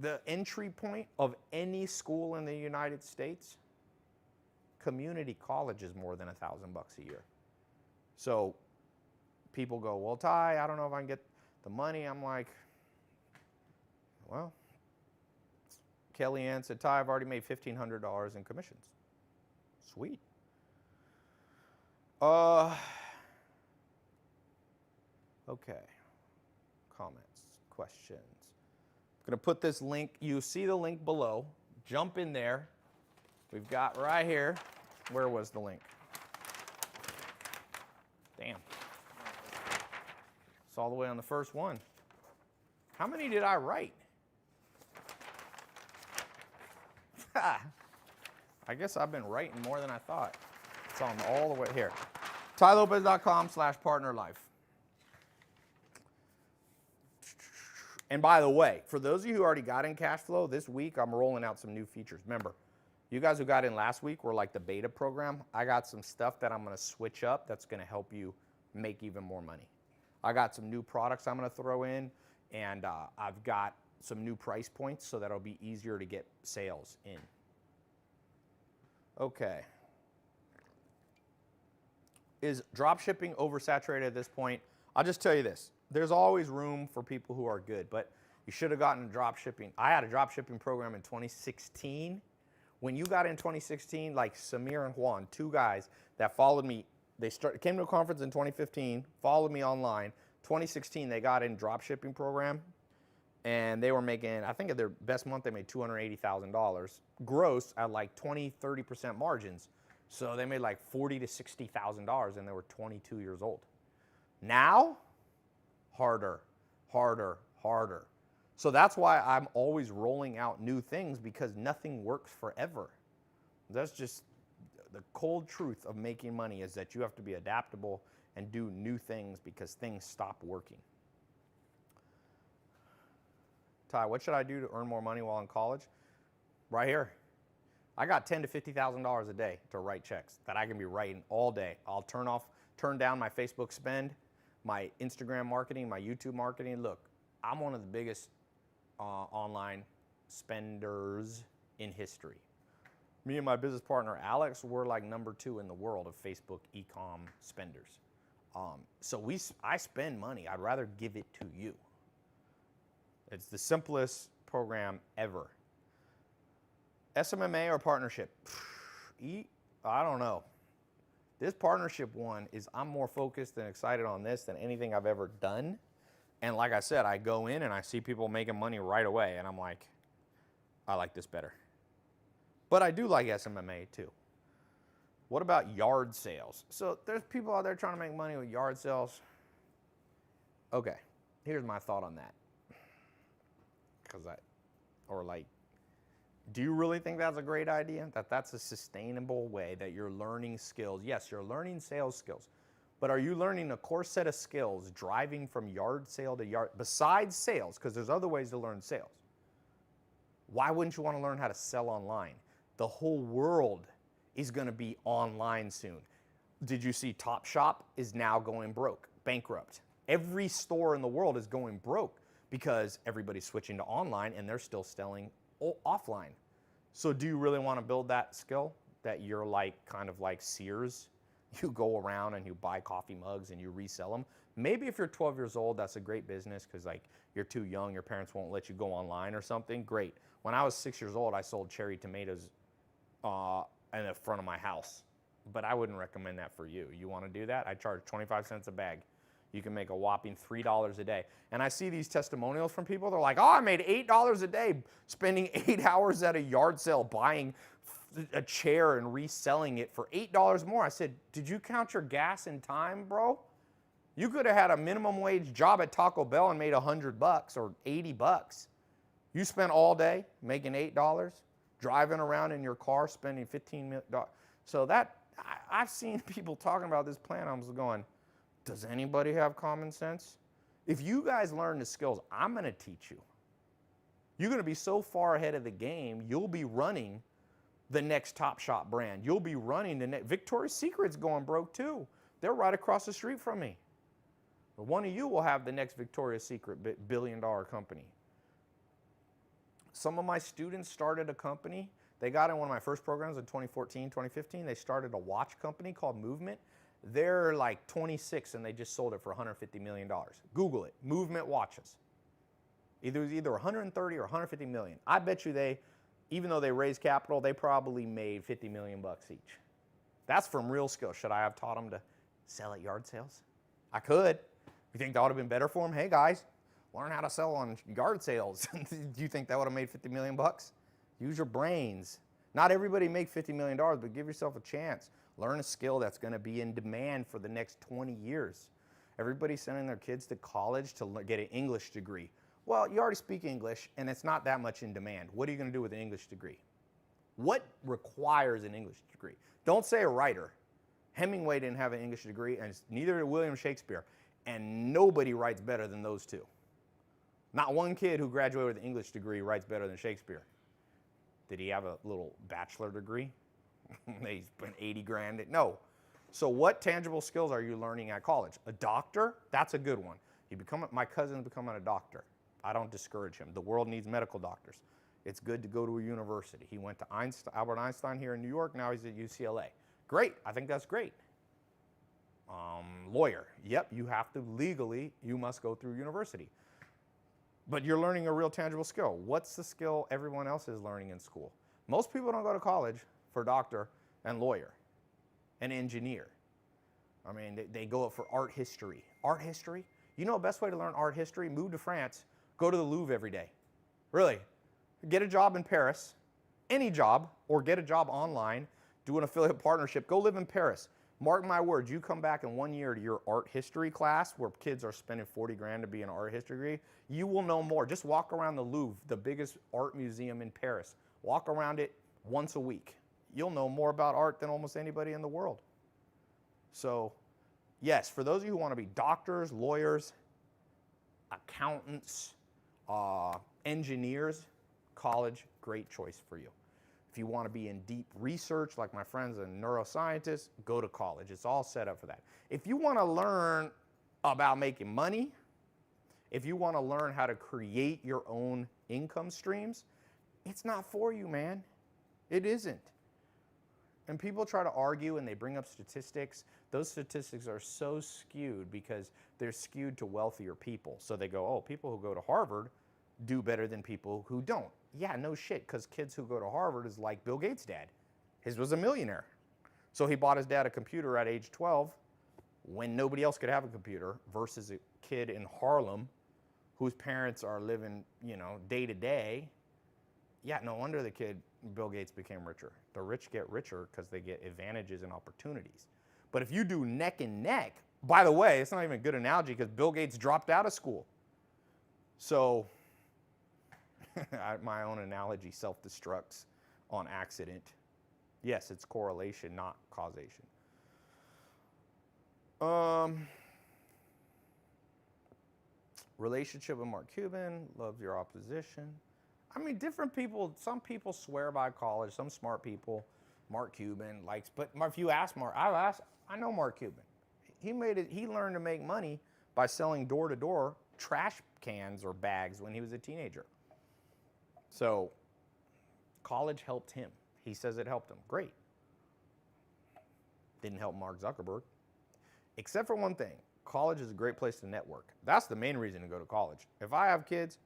[SPEAKER 1] the entry point of any school in the United States? Community college is more than $1,000 a year. So people go, well, Tai, I don't know if I can get the money. I'm like, well, Kellyanne said, Tai, I've already made $1,500 in commissions. Sweet. Okay. Comments, questions. I'm going to put this link. You see the link below. Jump in there. We've got right here. Where was the link? Damn. It's all the way on the first one. How many did I write? I guess I've been writing more than I thought. It's on all the way here. TaiLopez.com/partnerlife. And by the way, for those of you who already got in Cashflow, this week I'm rolling out some new features. Remember, you guys who got in last week were like the beta program. I got some stuff that I'm going to switch up that's going to help you make even more money. I got some new products I'm going to throw in, and I've got some new price points so that it'll be easier to get sales in. Okay. Is drop shipping oversaturated at this point? I'll just tell you this. There's always room for people who are good, but you should have gotten drop shipping. I had a drop shipping program in 2016. When you got in 2016, like Samir and Juan, two guys that followed me, they came to a conference in 2015, followed me online. 2016, they got in drop shipping program, and they were making, I think at their best month, they made $280,000 gross at like 20, 30% margins. So they made like $40,000 to $60,000, and they were 22 years old. Now, harder, harder, harder. So that's why I'm always rolling out new things, because nothing works forever. That's just the cold truth of making money, is that you have to be adaptable and do new things because things stop working. Tai, what should I do to earn more money while in college? Right here. I got $10,000 to $50,000 a day to write checks that I can be writing all day. I'll turn down my Facebook spend, my Instagram marketing, my YouTube marketing. Look, I'm one of the biggest online spenders in history. Me and my business partner, Alex, we're like #2 in the world of Facebook e-com spenders. So I spend money. I'd rather give it to you. It's the simplest program ever. SMMA or partnership? I don't know. This partnership one is, I'm more focused and excited on this than anything I've ever done. And like I said, I go in and I see people making money right away, and I'm like, I like this better. But I do like SMMA too. What about yard sales? So there's people out there trying to make money with yard sales. Okay, here's my thought on that. Do you really think that's a great idea? That that's a sustainable way that you're learning skills? Yes, you're learning sales skills, but are you learning a core set of skills driving from yard sale to yard, besides sales, because there's other ways to learn sales? Why wouldn't you want to learn how to sell online? The whole world is going to be online soon. Did you see Topshop is now going bankrupt? Every store in the world is going broke because everybody's switching to online and they're still selling offline. So do you really want to build that skill that you're like kind of like Sears? You go around and you buy coffee mugs and you resell them. Maybe if you're 12 years old, that's a great business because like you're too young, your parents won't let you go online or something. Great. When I was 6 years old, I sold cherry tomatoes in the front of my house. But I wouldn't recommend that for you. You want to do that? I charge 25 cents a bag. You can make a whopping $3 a day. And I see these testimonials from people. They're like, oh, I made $8 a day spending 8 hours at a yard sale buying a chair and reselling it for $8 more. I said, did you count your gas and time, bro? You could have had a minimum wage job at Taco Bell and made $100 or $80. You spent all day making $8, driving around in your car spending $15 million. So that, I've seen people talking about this plan. I was going, does anybody have common sense? If you guys learn the skills I'm going to teach you, you're going to be so far ahead of the game, you'll be running the next Topshop brand. You'll be running the next. Victoria's Secret's going broke too. They're right across the street from me. But one of you will have the next Victoria's Secret billion-dollar company. Some of my students started a company. They got in one of my first programs in 2014, 2015. They started a watch company called Movement. They're like 26 and they just sold it for $150 million. Google it, Movement watches. It was either 130 or 150 million. I bet you even though they raised capital, they probably made 50 million bucks each. That's from real skill. Should I have taught them to sell at yard sales? I could. You think that would have been better for them? Hey guys, learn how to sell on yard sales. Do you think that would have made 50 million bucks? Use your brains. Not everybody make $50 million, but give yourself a chance. Learn a skill that's going to be in demand for the next 20 years. Everybody's sending their kids to college to get an English degree. Well, you already speak English, and it's not that much in demand. What are you going to do with an English degree? What requires an English degree? Don't say a writer. Hemingway didn't have an English degree, and neither did William Shakespeare. And nobody writes better than those two. Not one kid who graduated with an English degree writes better than Shakespeare. Did he have a little bachelor degree? They spent 80 grand. No. So what tangible skills are you learning at college? A doctor? That's a good one. My cousin's becoming a doctor. I don't discourage him. The world needs medical doctors. It's good to go to a university. He went to Albert Einstein here in New York. Now he's at UCLA. Great. I think that's great. Lawyer. Yep, you have to legally, you must go through university. But you're learning a real tangible skill. What's the skill everyone else is learning in school? Most people don't go to college for doctor and lawyer and engineer. I mean, they go up for art history. Art history? You know the best way to learn art history? Move to France. Go to the Louvre every day. Really. Get a job in Paris, any job, or get a job online, do an affiliate partnership. Go live in Paris. Mark my words, you come back in 1 year to your art history class where kids are spending 40 grand to be an art history degree, you will know more. Just walk around the Louvre, the biggest art museum in Paris. Walk around it once a week. You'll know more about art than almost anybody in the world. So, yes, for those of you who want to be doctors, lawyers, accountants, engineers, college, great choice for you. If you want to be in deep research, like my friends and neuroscientists, go to college. It's all set up for that. If you want to learn about making money, if you want to learn how to create your own income streams, it's not for you, man. It isn't. And people try to argue and they bring up statistics. Those statistics are so skewed because they're skewed to wealthier people. So they go, oh, people who go to Harvard do better than people who don't. Yeah, no shit, because kids who go to Harvard is like Bill Gates' dad. His was a millionaire. So he bought his dad a computer at age 12 when nobody else could have a computer versus a kid in Harlem whose parents are living, day to day. Yeah, no wonder the kid, Bill Gates, became richer. The rich get richer because they get advantages and opportunities. But if you do neck and neck, by the way, it's not even a good analogy because Bill Gates dropped out of school. So my own analogy self-destructs on accident. Yes, it's correlation, not causation. Relationship with Mark Cuban, loves your opposition. I mean, different people, some people swear by college, some smart people. Mark Cuban likes, but if you ask Mark, I know Mark Cuban. He learned to make money by selling door-to-door trash cans or bags when he was a teenager. So college helped him. He says it helped him. Great. Didn't help Mark Zuckerberg. Except for one thing. College is a great place to network. That's the main reason to go to college. If I have kids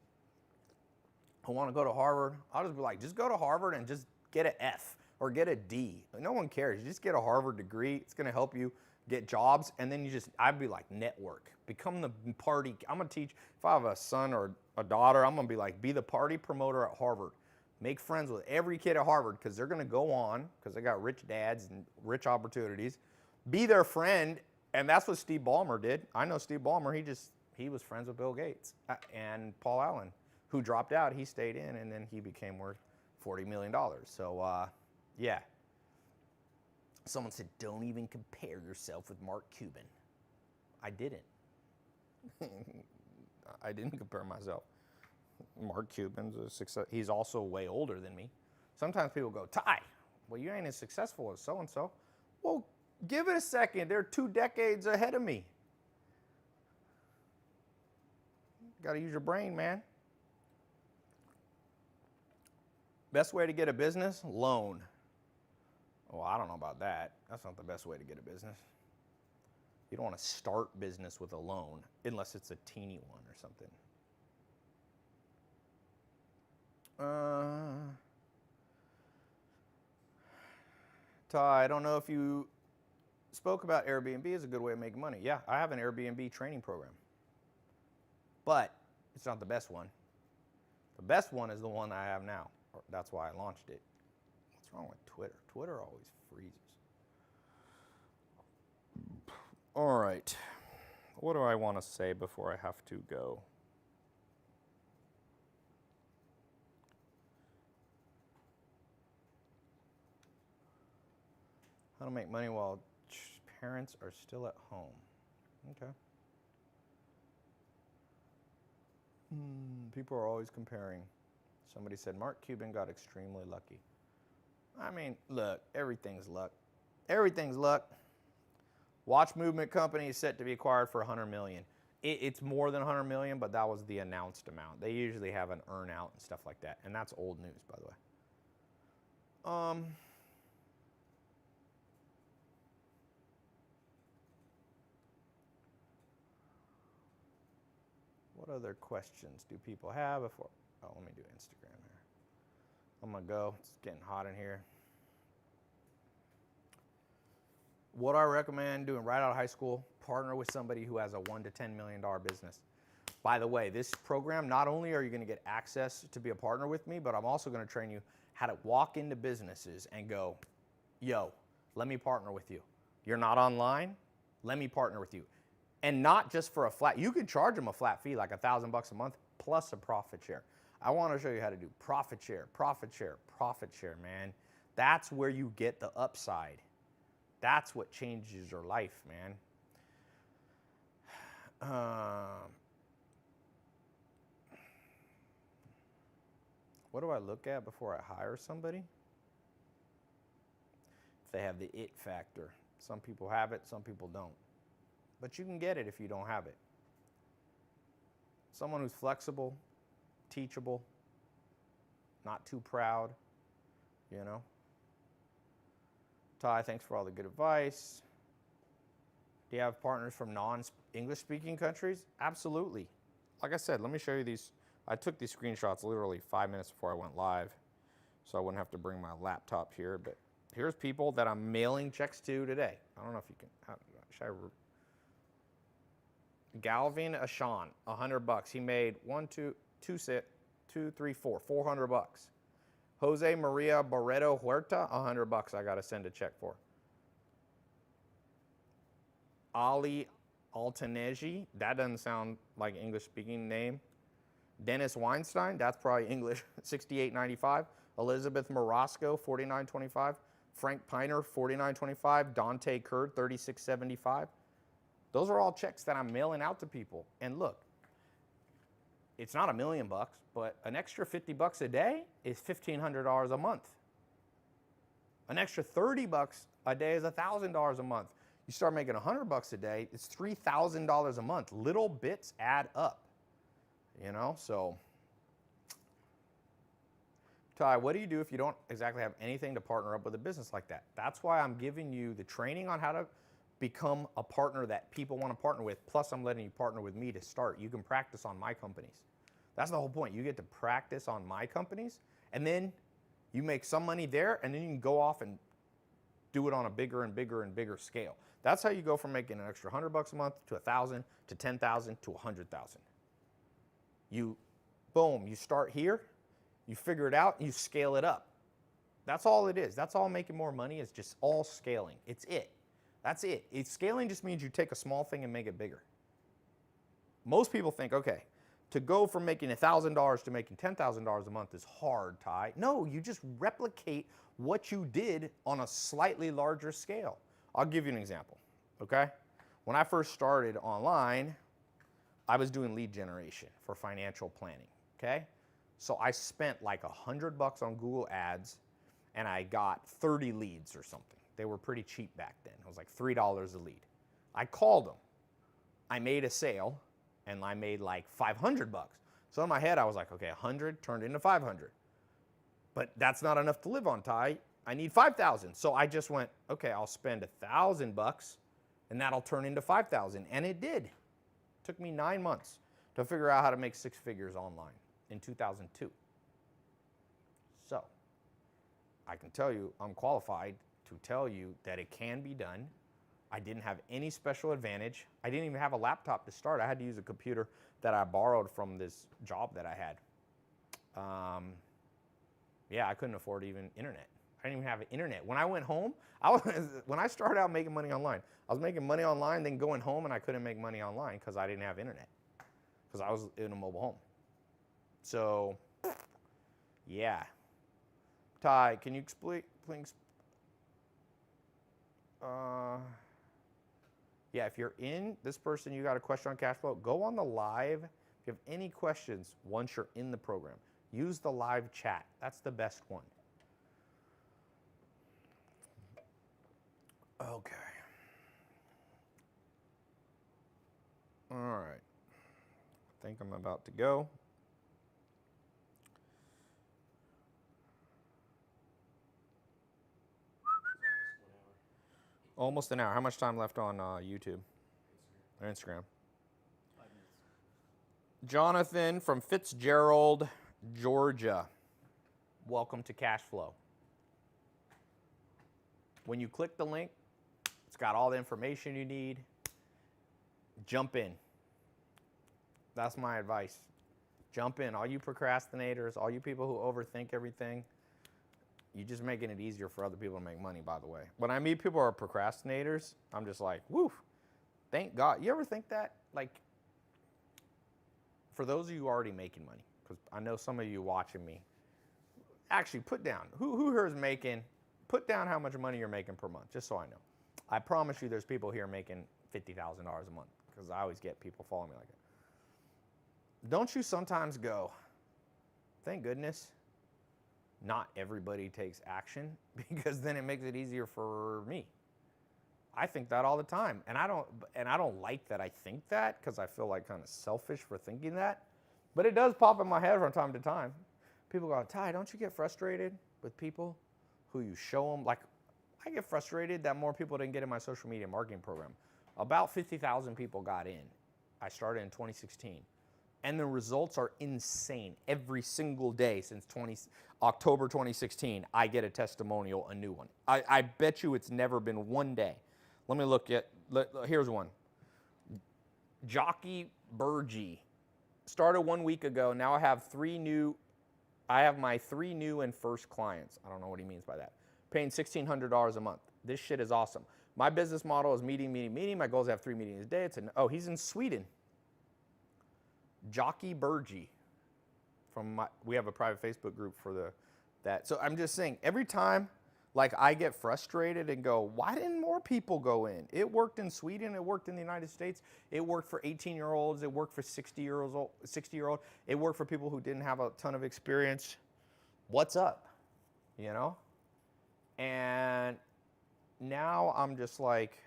[SPEAKER 1] who want to go to Harvard, I'll just be like, just go to Harvard and just get an F or get a D. No one cares. You just get a Harvard degree. It's going to help you get jobs. And then I'd be like, network. Become the party. I'm going to teach, if I have a son or a daughter, I'm going to be like, be the party promoter at Harvard. Make friends with every kid at Harvard because they're going to go on because they got rich dads and rich opportunities. Be their friend. And that's what Steve Ballmer did. I know Steve Ballmer, he was friends with Bill Gates and Paul Allen, who dropped out. He stayed in, and then he became worth $40 million. So, yeah. Someone said, don't even compare yourself with Mark Cuban. I didn't. I didn't compare myself. Mark Cuban's a success. He's also way older than me. Sometimes people go, Tai, well, you ain't as successful as so-and-so. Well, give it a second. They're 2 decades ahead of me. Got to use your brain, man. Best way to get a business? Loan. Well, I don't know about that. That's not the best way to get a business. You don't want to start business with a loan unless it's a teeny one or something. Ty, I don't know if you spoke about Airbnb as a good way of making money. Yeah, I have an Airbnb training program. But it's not the best one. The best one is the one I have now. That's why I launched it. What's wrong with Twitter? Twitter always freezes. All right. What do I want to say before I have to go? How to make money while parents are still at home. Okay. People are always comparing. Somebody said Mark Cuban got extremely lucky. I mean, look, everything's luck. Everything's luck. Watch Movement Company is set to be acquired for $100 million. It's more than $100 million, but that was the announced amount. They usually have an earn out and stuff like that, and that's old news, by the way. What other questions do people have before? Oh, let me do Instagram here. I'm gonna go. It's getting hot in here. What I recommend doing right out of high school, partner with somebody who has a $1 to $10 million business. By the way, this program, not only are you gonna get access to be a partner with me, but I'm also gonna train you how to walk into businesses and go, yo, let me partner with you. You're not online, let me partner with you. And not just for a flat, you could charge them a flat fee, like $1,000 a month, plus a profit share. I wanna show you how to do profit share, man. That's where you get the upside. That's what changes your life, man. What do I look at before I hire somebody? If they have the it factor. Some people have it, some people don't. But you can get it if you don't have it. Someone who's flexible, teachable, not too proud, you know. Tai, thanks for all the good advice. Do you have partners from non-English speaking countries? Absolutely. Like I said, let me show you these. I took these screenshots literally 5 minutes before I went live, so I wouldn't have to bring my laptop here. But here's people that I'm mailing checks to today. I don't know if you can, Galvin Ashan, $100. He made 400 bucks. Jose Maria Barreto Huerta, $100 I gotta send a check for. Ali Altanegi, that doesn't sound like an English speaking name. Dennis Weinstein, that's probably English, $68.95. Elizabeth Morosco, $49.25. Frank Piner, $49.25. Dante Kurd, $36.75. Those are all checks that I'm mailing out to people. And look, it's not $1 million, but an extra $50 a day is $1,500 a month. An extra $30 a day is $1,000 a month. You start making $100 a day, it's $3,000 a month. Little bits add up, you know? So, Tai, what do you do if you don't exactly have anything to partner up with a business like that? That's why I'm giving you the training on how to become a partner that people want to partner with, plus I'm letting you partner with me to start. You can practice on my companies. That's the whole point. You get to practice on my companies, and then you make some money there, and then you can go off and do it on a bigger and bigger and bigger scale. That's how you go from making an extra $100 a month to $1,000 to $10,000 to $100,000. You, boom, you start here, you figure it out, and you scale it up. That's all it is. That's all making more money is just all scaling. It's it. That's it. Scaling just means you take a small thing and make it bigger. Most people think, okay, to go from making $1,000 to making $10,000 a month is hard, Tai. No, you just replicate what you did on a slightly larger scale. I'll give you an example, okay? When I first started online, I was doing lead generation for financial planning, okay? So I spent like $100 on Google Ads, and I got 30 leads or something. They were pretty cheap back then. It was like $3 a lead. I called them. I made a sale, and I made like $500. So in my head, I was like, okay, 100 turned into 500. But that's not enough to live on, Tai. I need 5,000. So I just went, okay, I'll spend $1,000, and that'll turn into 5,000. And it did. It took me 9 months to figure out how to make 6 figures online in 2002. So I can tell you, I'm qualified to tell you that it can be done. I didn't have any special advantage. I didn't even have a laptop to start. I had to use a computer that I borrowed from this job that I had. Yeah, I couldn't afford even internet. I didn't even have internet. When I went home, when I started out making money online, I was making money online, then going home, and I couldn't make money online because I didn't have internet, because I was in a mobile home. So, yeah. Tai, can you explain? Yeah, if you're in, this person, you got a question on cash flow, go on the live. If you have any questions once you're in the program, use the live chat. That's the best one. Okay. All right. I think I'm about to go. Almost an hour. How much time left on YouTube or Instagram?
[SPEAKER 2] 5 minutes.
[SPEAKER 1] Jonathan from Fitzgerald, Georgia. Welcome to Cashflow. When you click the link, it's got all the information you need. Jump in. That's my advice. Jump in. All you procrastinators, all you people who overthink everything, you're just making it easier for other people to make money, by the way. When I meet people who are procrastinators, I'm just like, woo, thank God. You ever think that? Like, for those of you already making money, because I know some of you watching me, actually put down, who here is making, put down how much money you're making per month, just so I know. I promise you there's people here making $50,000 a month, because I always get people following me like that. Don't you sometimes go, thank goodness not everybody takes action, because then it makes it easier for me. I think that all the time, and I don't like that I think that, because I feel like kind of selfish for thinking that, but it does pop in my head from time to time. People go, Tai, don't you get frustrated with people who you show them? Like, I get frustrated that more people didn't get in my social media marketing program. About 50,000 people got in. I started in 2016. And the results are insane. Every single day since October 2016, I get a testimonial, a new one. I bet you it's never been one day. Let me look at, here's one. Jockey Burgee. Started 1 week ago. Now I have my 3 new and first clients. I don't know what he means by that. Paying $1,600 a month. This shit is awesome. My business model is meeting. My goal is to have 3 meetings a day. He's in Sweden. Jockey Burgee. We have a private Facebook group for that. So I'm just saying, every time like I get frustrated and go, why didn't more people go in? It worked in Sweden, it worked in the United States, it worked for 18-year-olds, it worked for 60-year-old, it worked for people who didn't have a ton of experience. What's up? You know? And now I'm just like,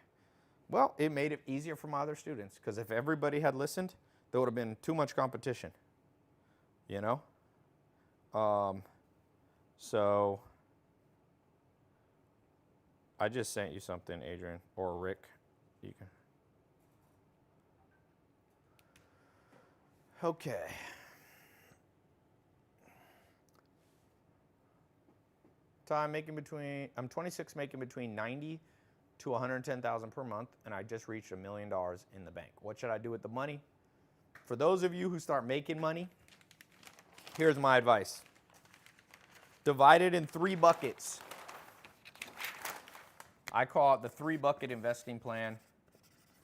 [SPEAKER 1] well, it made it easier for my other students, because if everybody had listened, there would have been too much competition, you know? So I just sent you something, Adrian, or Rick. You can. Okay. Tai, I'm 26, making between 90 to 110,000 per month, and I just reached $1 million in the bank. What should I do with the money? For those of you who start making money, here's my advice. Divide it in 3 buckets. I call it the 3-bucket investing plan.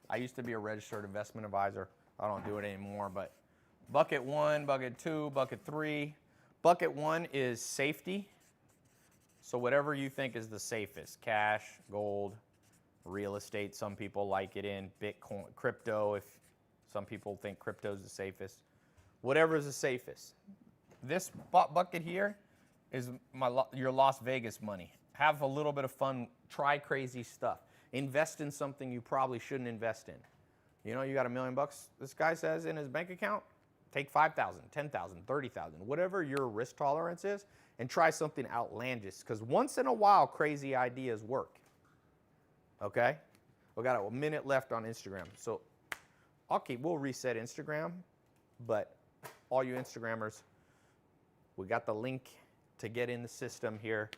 [SPEAKER 1] I used to be a registered investment advisor. I don't do it anymore, but bucket 1, bucket 2, bucket 3. Bucket 1 is safety. So whatever you think is the safest, cash, gold, real estate. Some people like it in Bitcoin, crypto, if some people think crypto is the safest. Whatever is the safest. This bucket here is your Las Vegas money. Have a little bit of fun. Try crazy stuff. Invest in something you probably shouldn't invest in. You know, you got $1 million. This guy says in his bank account, take 5,000, 10,000, 30,000, whatever your risk tolerance is, and try something outlandish. Because once in a while, crazy ideas work. Okay? We got a minute left on Instagram. So we'll reset Instagram, but all you Instagrammers, we got the link to get in the system here.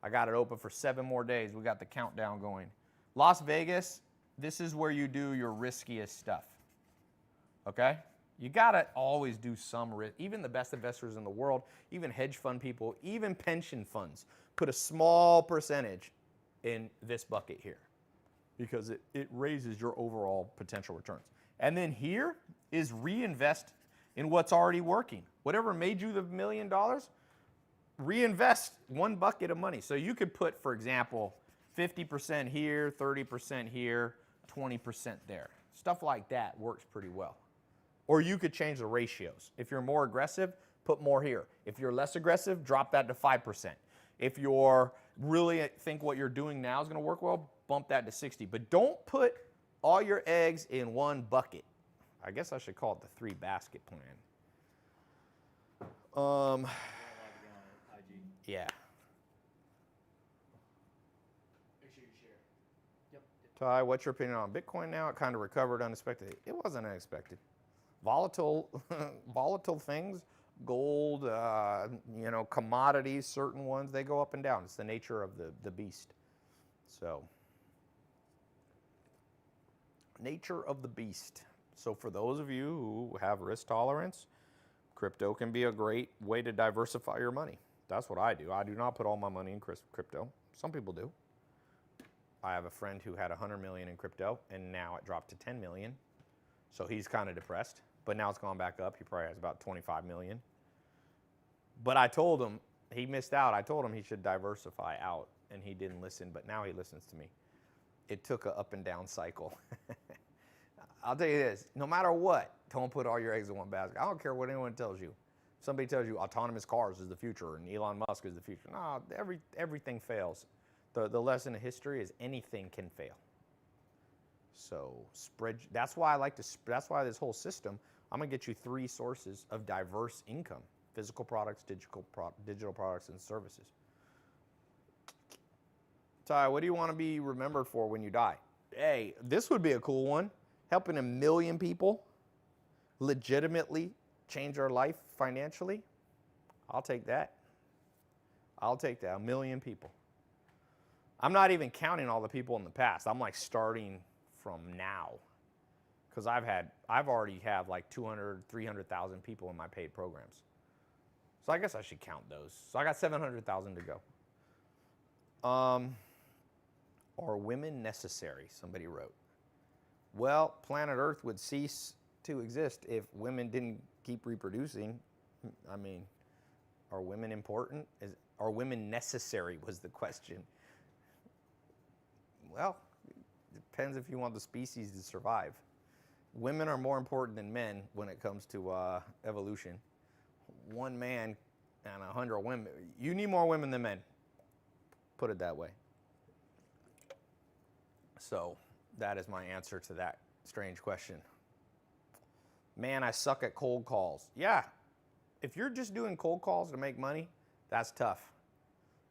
[SPEAKER 1] I got it open for 7 more days. We got the countdown going. Las Vegas, this is where you do your riskiest stuff. Okay? You gotta always do some risk. Even the best investors in the world, even hedge fund people, even pension funds, put a small percentage in this bucket here, because it raises your overall potential returns. And then here is reinvest in what's already working. Whatever made you the $1 million, reinvest 1 bucket of money. So you could put, for example, 50% here, 30% here, 20% there. Stuff like that works pretty well. Or you could change the ratios. If you're more aggressive, put more here. If you're less aggressive, drop that to 5%. If you're really think what you're doing now is going to work well, bump that to 60. But don't put all your eggs in one bucket. I guess I should call it the 3-basket plan. Yeah.
[SPEAKER 2] Make sure you share. Yep.
[SPEAKER 1] Tai, what's your opinion on Bitcoin now? It kind of recovered unexpectedly. It wasn't unexpected. Volatile things, gold, commodities, certain ones, they go up and down. It's the nature of the beast. So, nature of the beast. So for those of you who have risk tolerance, crypto can be a great way to diversify your money. That's what I do. I do not put all my money in crypto. Some people do. I have a friend who had 100 million in crypto, and now it dropped to 10 million. So he's kind of depressed, but now it's gone back up. He probably has about 25 million. But I told him, he missed out. I told him he should diversify out, and he didn't listen, but now he listens to me. It took an up and down cycle. I'll tell you this, no matter what, don't put all your eggs in one basket. I don't care what anyone tells you. Somebody tells you autonomous cars is the future and Elon Musk is the future. No, everything fails. The lesson of history is anything can fail. So that's why that's why this whole system, I'm gonna get you 3 sources of diverse income: physical products, digital products, and services. Tai, what do you want to be remembered for when you die? Hey, this would be a cool one. Helping 1 million people legitimately change their life financially. I'll take that. I'll take that, 1 million people. I'm not even counting all the people in the past. I'm like starting from now. Because I've already have like 200, 300,000 people in my paid programs. So I guess I should count those. So I got 700,000 to go. Are women necessary? Somebody wrote. Well, planet Earth would cease to exist if women didn't keep reproducing. I mean, are women important? Are women necessary was the question. Well, it depends if you want the species to survive. Women are more important than men when it comes to evolution. One man and 100 women. You need more women than men. Put it that way. So that is my answer to that strange question. Man, I suck at cold calls. Yeah, if you're just doing cold calls to make money, that's tough.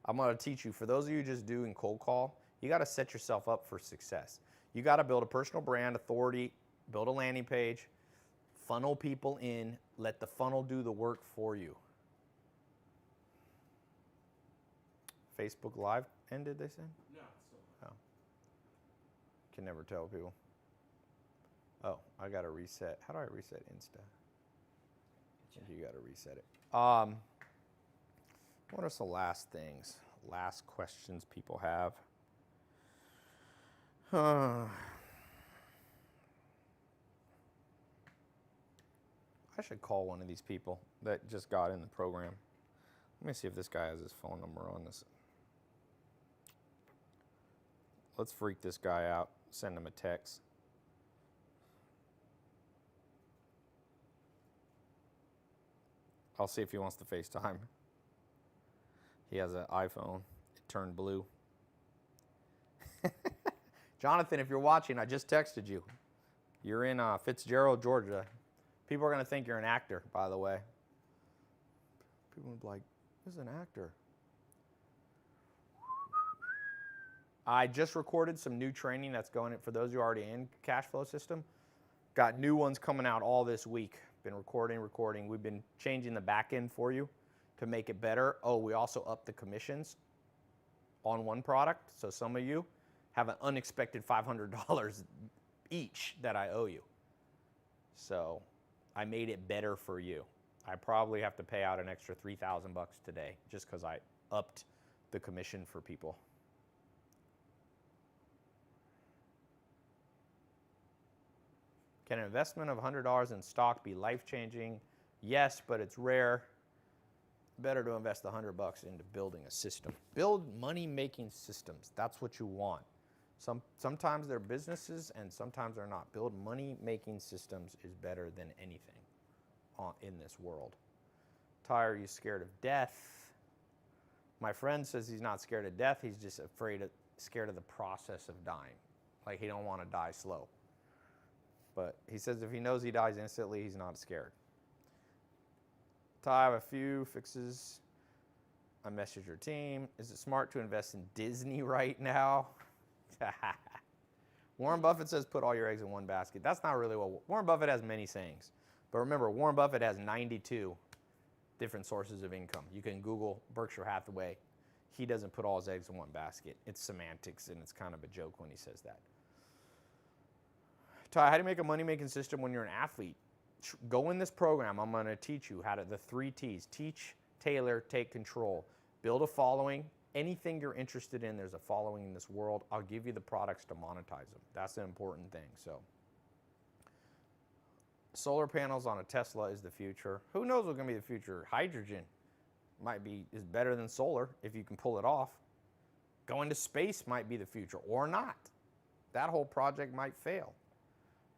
[SPEAKER 1] I'm going to teach you, for those of you just doing cold call, you got to set yourself up for success. You got to build a personal brand authority, build a landing page, funnel people in, let the funnel do the work for you. Facebook Live ended, they said?
[SPEAKER 2] No, it's still
[SPEAKER 1] Oh. Can never tell people. Oh, I got to reset. How do I reset Insta? You got to reset it. What are some last things? Last questions people have? I should call one of these people that just got in the program. Let me see if this guy has his phone number on this. Let's freak this guy out. Send him a text. I'll see if he wants to FaceTime. He has an iPhone. It turned blue. Jonathan, if you're watching, I just texted you. You're in Fitzgerald, Georgia. People are going to think you're an actor, by the way. People will be like, this is an actor. I just recorded some new training that's going in for those who are already in Cashflow System. Got new ones coming out all this week. Been recording. We've been changing the back end for you to make it better. Oh, we also upped the commissions on one product. So some of you have an unexpected $500 each that I owe you. So I made it better for you. I probably have to pay out an extra $3,000 today just because I upped the commission for people. Can an investment of $100 in stock be life-changing? Yes, but it's rare. better to invest $100 into building a system. Build money-making systems. That's what you want. Sometimes they're businesses and sometimes they're not. Build money-making systems is better than anything in this world. Tai, are you scared of death? My friend says he's not scared of death. He's just scared of the process of dying. Like he don't want to die slow. But he says if he knows he dies instantly, he's not scared. Tai, I have a few fixes. I messaged your team. Is it smart to invest in Disney right now? Warren Buffett says put all your eggs in one basket. That's not really what Warren Buffett has many sayings. But remember, Warren Buffett has 92 different sources of income. You can Google Berkshire Hathaway. He doesn't put all his eggs in one basket. It's semantics, and it's kind of a joke when he says that. Tai, how do you make a money-making system when you're an athlete? Go in this program. I'm going to teach you how to, the 3 T's. Teach, tailor, take control. Build a following. Anything you're interested in, there's a following in this world. I'll give you the products to monetize them. That's the important thing. So, solar panels on a Tesla is the future. Who knows what's going to be the future? Hydrogen is better than solar if you can pull it off. Going to space might be the future or not. That whole project might fail.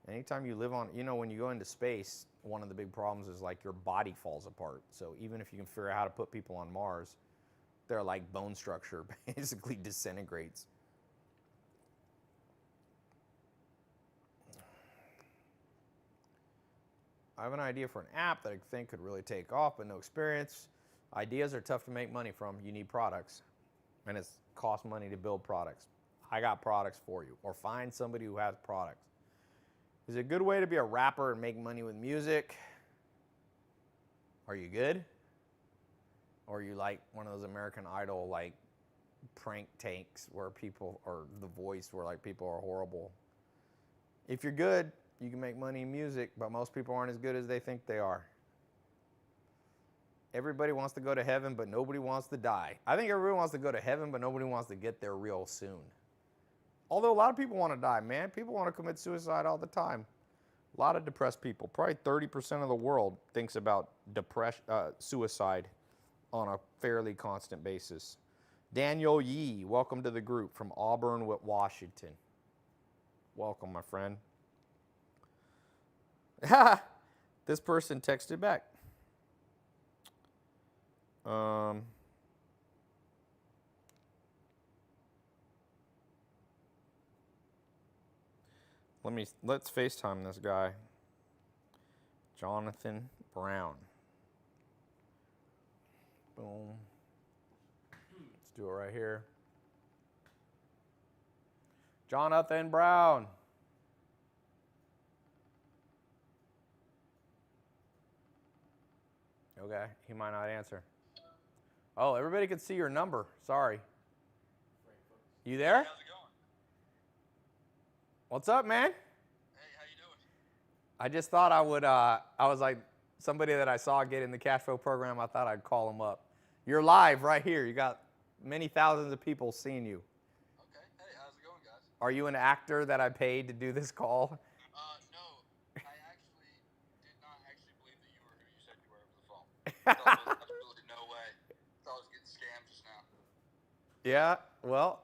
[SPEAKER 1] Anytime you live on, when you go into space, one of the big problems is like your body falls apart. So even if you can figure out how to put people on Mars, their like bone structure basically disintegrates. I have an idea for an app that I think could really take off, but no experience. Ideas are tough to make money from. You need products, and it costs money to build products. I got products for you, or find somebody who has products. Is it a good way to be a rapper and make money with music? Are you good? Or are you like one of those American Idol like prank takes where people, or The Voice where like people are horrible? If you're good, you can make money in music, but most people aren't as good as they think they are. Everybody wants to go to heaven, but nobody wants to die. I think everybody wants to go to heaven, but nobody wants to get there real soon. Although a lot of people want to die, man. People want to commit suicide all the time. A lot of depressed people. Probably 30% of the world thinks about suicide on a fairly constant basis. Daniel Yee, welcome to the group from Auburn, Washington. Welcome, my friend. This person texted back. Let's FaceTime this guy. Jonathan Brown. Boom. Let's do it right here. Jonathan Brown. Okay, he might not answer. Oh, everybody could see your number. Sorry. You there?
[SPEAKER 3] How's it going?
[SPEAKER 1] What's up, man?
[SPEAKER 3] Hey, how you doing?
[SPEAKER 1] I just thought I would, I was like, somebody that I saw get in the Cashflow program, I thought I'd call him up. You're live right here. You got many thousands of people seeing you.
[SPEAKER 3] Okay. Hey, how's it going, guys?
[SPEAKER 1] Are you an actor that I paid to do this call?
[SPEAKER 3] No. I actually did not actually believe that you were who you said you were over the phone. There's absolutely no way. Thought I was getting scammed just now.
[SPEAKER 1] Yeah, well,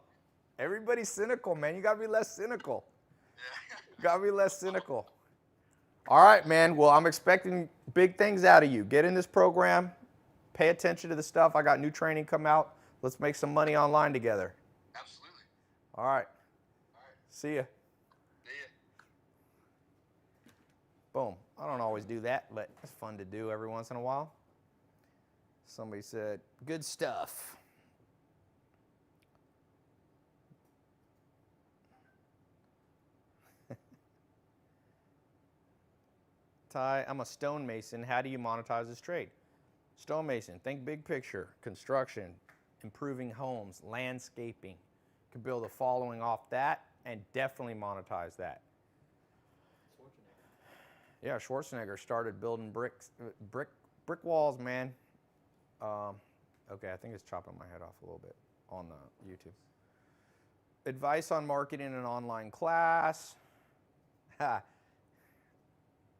[SPEAKER 1] everybody's cynical, man. You got to be less cynical.
[SPEAKER 3] Yeah.
[SPEAKER 1] Got to be less cynical. All right, man. Well, I'm expecting big things out of you. Get in this program. Pay attention to the stuff. I got new training come out. Let's make some money online together.
[SPEAKER 3] Absolutely.
[SPEAKER 1] All right.
[SPEAKER 3] All right.
[SPEAKER 1] See ya.
[SPEAKER 3] See ya.
[SPEAKER 1] Boom. I don't always do that, but it's fun to do every once in a while. Somebody said, good stuff. Tai, I'm a stonemason. How do you monetize this trade? Stonemason, think big picture, construction, improving homes, landscaping. You can build a following off that and definitely monetize that. Yeah, Schwarzenegger started building brick walls, man. Okay, I think it's chopping my head off a little bit on the YouTube. Advice on marketing an online class.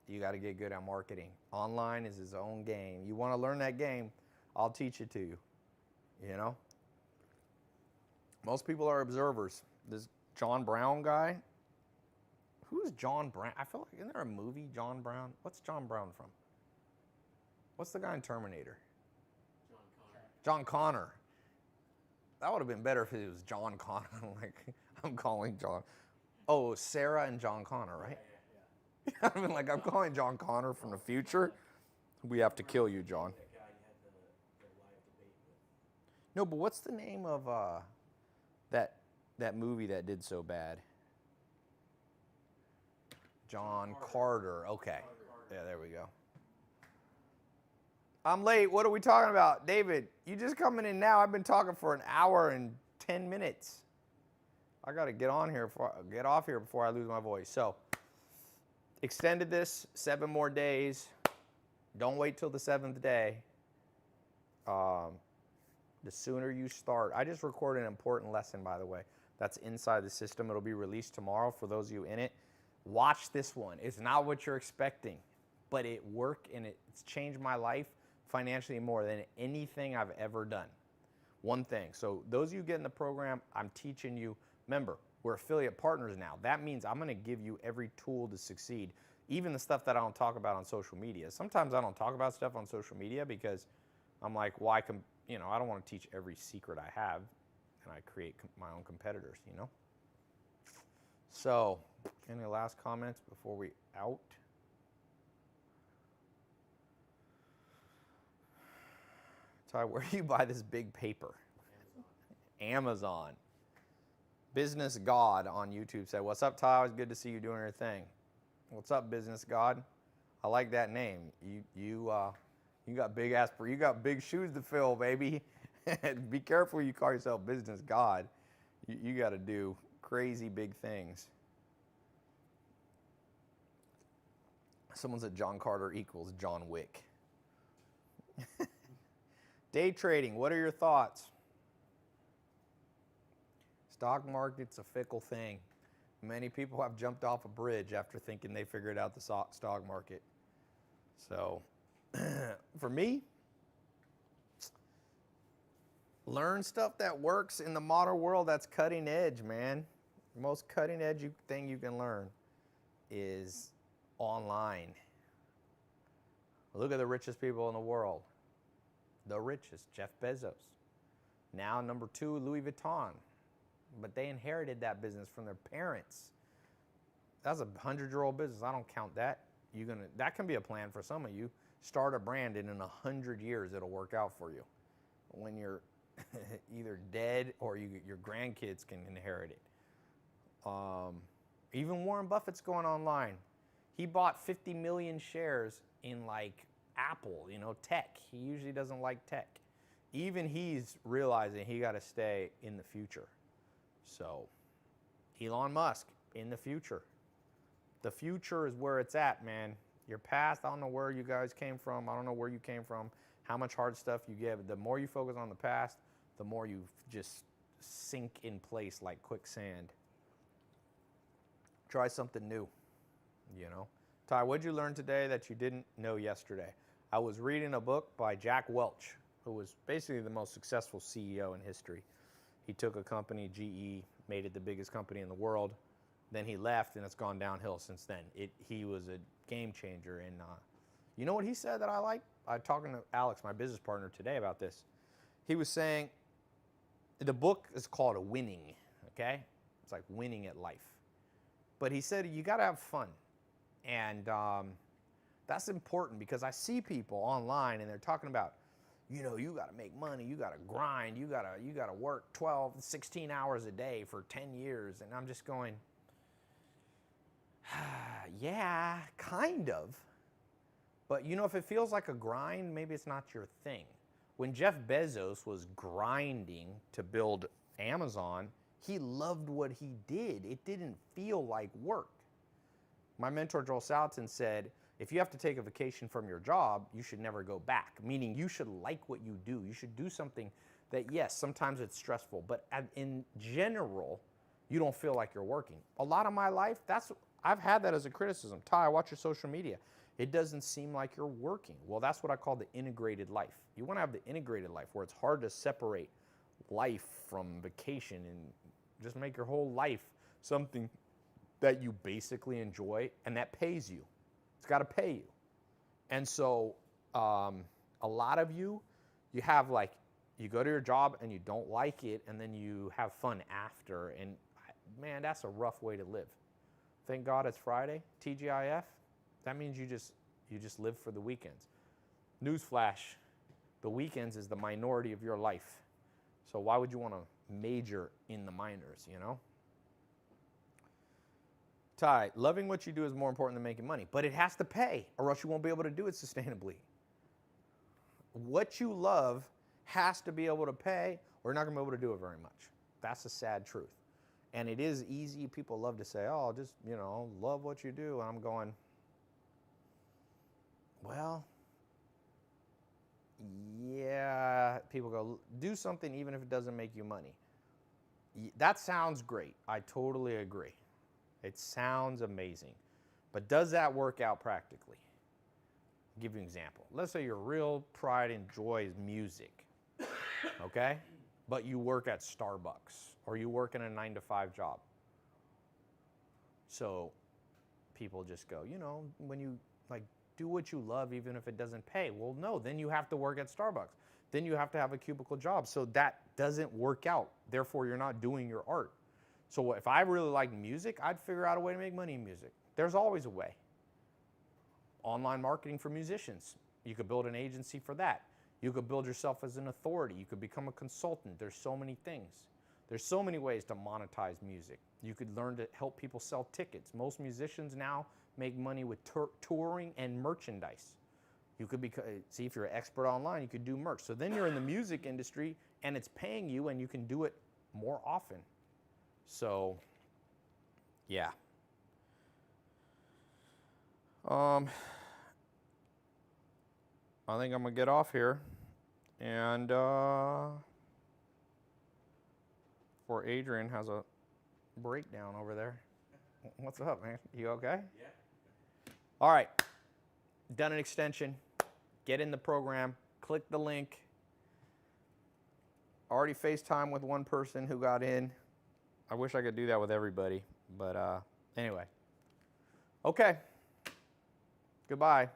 [SPEAKER 1] You got to get good at marketing. Online is his own game. You want to learn that game. I'll teach it to you. You know? Most people are observers. This John Brown guy, who's John Brown? I feel like, isn't there a movie, John Brown? What's John Brown from? What's the guy in Terminator? John Connor. That would have been better if it was John Connor. Like, I'm calling John. Oh, Sarah and John Connor, right? Yeah. I mean, like, I'm calling John Connor from the future. We have to kill you, John. No, but what's the name of that movie that did so bad? John Carter. Okay. Yeah, there we go. I'm late. What are we talking about? David, you just coming in now. I've been talking for an hour and 10 minutes. I got to get off here before I lose my voice. So, extended this 7 more days. Don't wait till the 7th day. The sooner you start. I just recorded an important lesson, by the way. That's inside the system. It'll be released tomorrow for those of you in it. Watch this one. It's not what you're expecting, but it worked and it's changed my life financially more than anything I've ever done. One thing. So those of you get in the program, I'm teaching you. Remember, we're affiliate partners now. That means I'm going to give you every tool to succeed, even the stuff that I don't talk about on social media. Sometimes I don't talk about stuff on social media because I'm like, well, I don't want to teach every secret I have, and I create my own competitors, you know? So, any last comments before we out? Ty, where do you buy this big paper? Amazon. Business God on YouTube said, "What's up, Ty? It's good to see you doing your thing." What's up, Business God? I like that name. You got you got big shoes to fill, baby. Be careful you call yourself Business God. You got to do crazy big things. Someone said John Carter equals John Wick. Day trading, what are your thoughts? Stock market's a fickle thing. Many people have jumped off a bridge after thinking they figured out the stock market. So, for me, learn stuff that works in the modern world that's cutting edge, man. The most cutting edge thing you can learn is online. Look at the richest people in the world. The richest, Jeff Bezos. Now number 2, Louis Vuitton. But they inherited that business from their parents. That's a 100-year-old business. I don't count that. That can be a plan for some of you. Start a brand and in 100 years it'll work out for you. When you're either dead or your grandkids can inherit it. Even Warren Buffett's going online. He bought 50 million shares in like Apple, tech. He usually doesn't like tech. Even he's realizing he got to stay in the future. So, Elon Musk, in the future. The future is where it's at, man. Your past, I don't know where you guys came from. I don't know where you came from, how much hard stuff you get. The more you focus on the past, the more you just sink in place like quicksand. Try something new, Ty, what'd you learn today that you didn't know yesterday? I was reading a book by Jack Welch, who was basically the most successful CEO in history. He took a company, GE, made it the biggest company in the world. Then he left, and it's gone downhill since then. He was a game changer. And you know what he said that I like? I was talking to Alex, my business partner, today about this. He was saying, the book is called Winning, okay? It's like winning at life. But he said, you got to have fun. And that's important because I see people online, and they're talking about, you got to make money, you got to grind, you got to work 12, 16 hours a day for 10 years. And I'm just going, yeah, kind of. But if it feels like a grind, maybe it's not your thing. When Jeff Bezos was grinding to build Amazon, he loved what he did. It didn't feel like work. My mentor, Joel Salatin, said, if you have to take a vacation from your job, you should never go back, meaning you should like what you do. You should do something that, yes, sometimes it's stressful, but in general, you don't feel like you're working. A lot of my life, I've had that as a criticism. Ty, I watch your social media. It doesn't seem like you're working. Well, that's what I call the integrated life. You want to have the integrated life where it's hard to separate life from vacation and just make your whole life something that you basically enjoy and that pays you. It's got to pay you. And so a lot of you have like, you go to your job and you don't like it and then you have fun after. And man, that's a rough way to live. Thank God it's Friday, TGIF. That means you just live for the weekends. Newsflash, the weekends is the minority of your life. So why would you want to major in the minors, you know? Tai, loving what you do is more important than making money, but it has to pay or else you won't be able to do it sustainably. What you love has to be able to pay or you're not going to be able to do it very much. That's the sad truth. And it is easy. People love to say, oh, just, you know, love what you do. And I'm going, well, yeah. People go, do something even if it doesn't make you money. That sounds great. I totally agree. It sounds amazing. But does that work out practically? I'll give you an example. Let's say your real pride and joy is music, okay? But you work at Starbucks or you work in a 9-to-5 job. So people just go, you know, when you like do what you love even if it doesn't pay. Well, no, then you have to work at Starbucks. Then you have to have a cubicle job. So that doesn't work out. Therefore, you're not doing your art. So if I really like music, I'd figure out a way to make money in music. There's always a way. Online marketing for musicians. You could build an agency for that. You could build yourself as an authority. You could become a consultant. There's so many things. There's so many ways to monetize music. You could learn to help people sell tickets. Most musicians now make money with touring and merchandise. You could see if you're an expert online, you could do merch. So then you're in the music industry and it's paying you and you can do it more often. So, yeah. I think I'm gonna get off here, and before Adrian has a breakdown over there. What's up, man? You okay?
[SPEAKER 2] Yeah.
[SPEAKER 1] All right. Done an extension. Get in the program. Click the link. Already FaceTime with one person who got in. I wish I could do that with everybody, but anyway. Okay. Goodbye.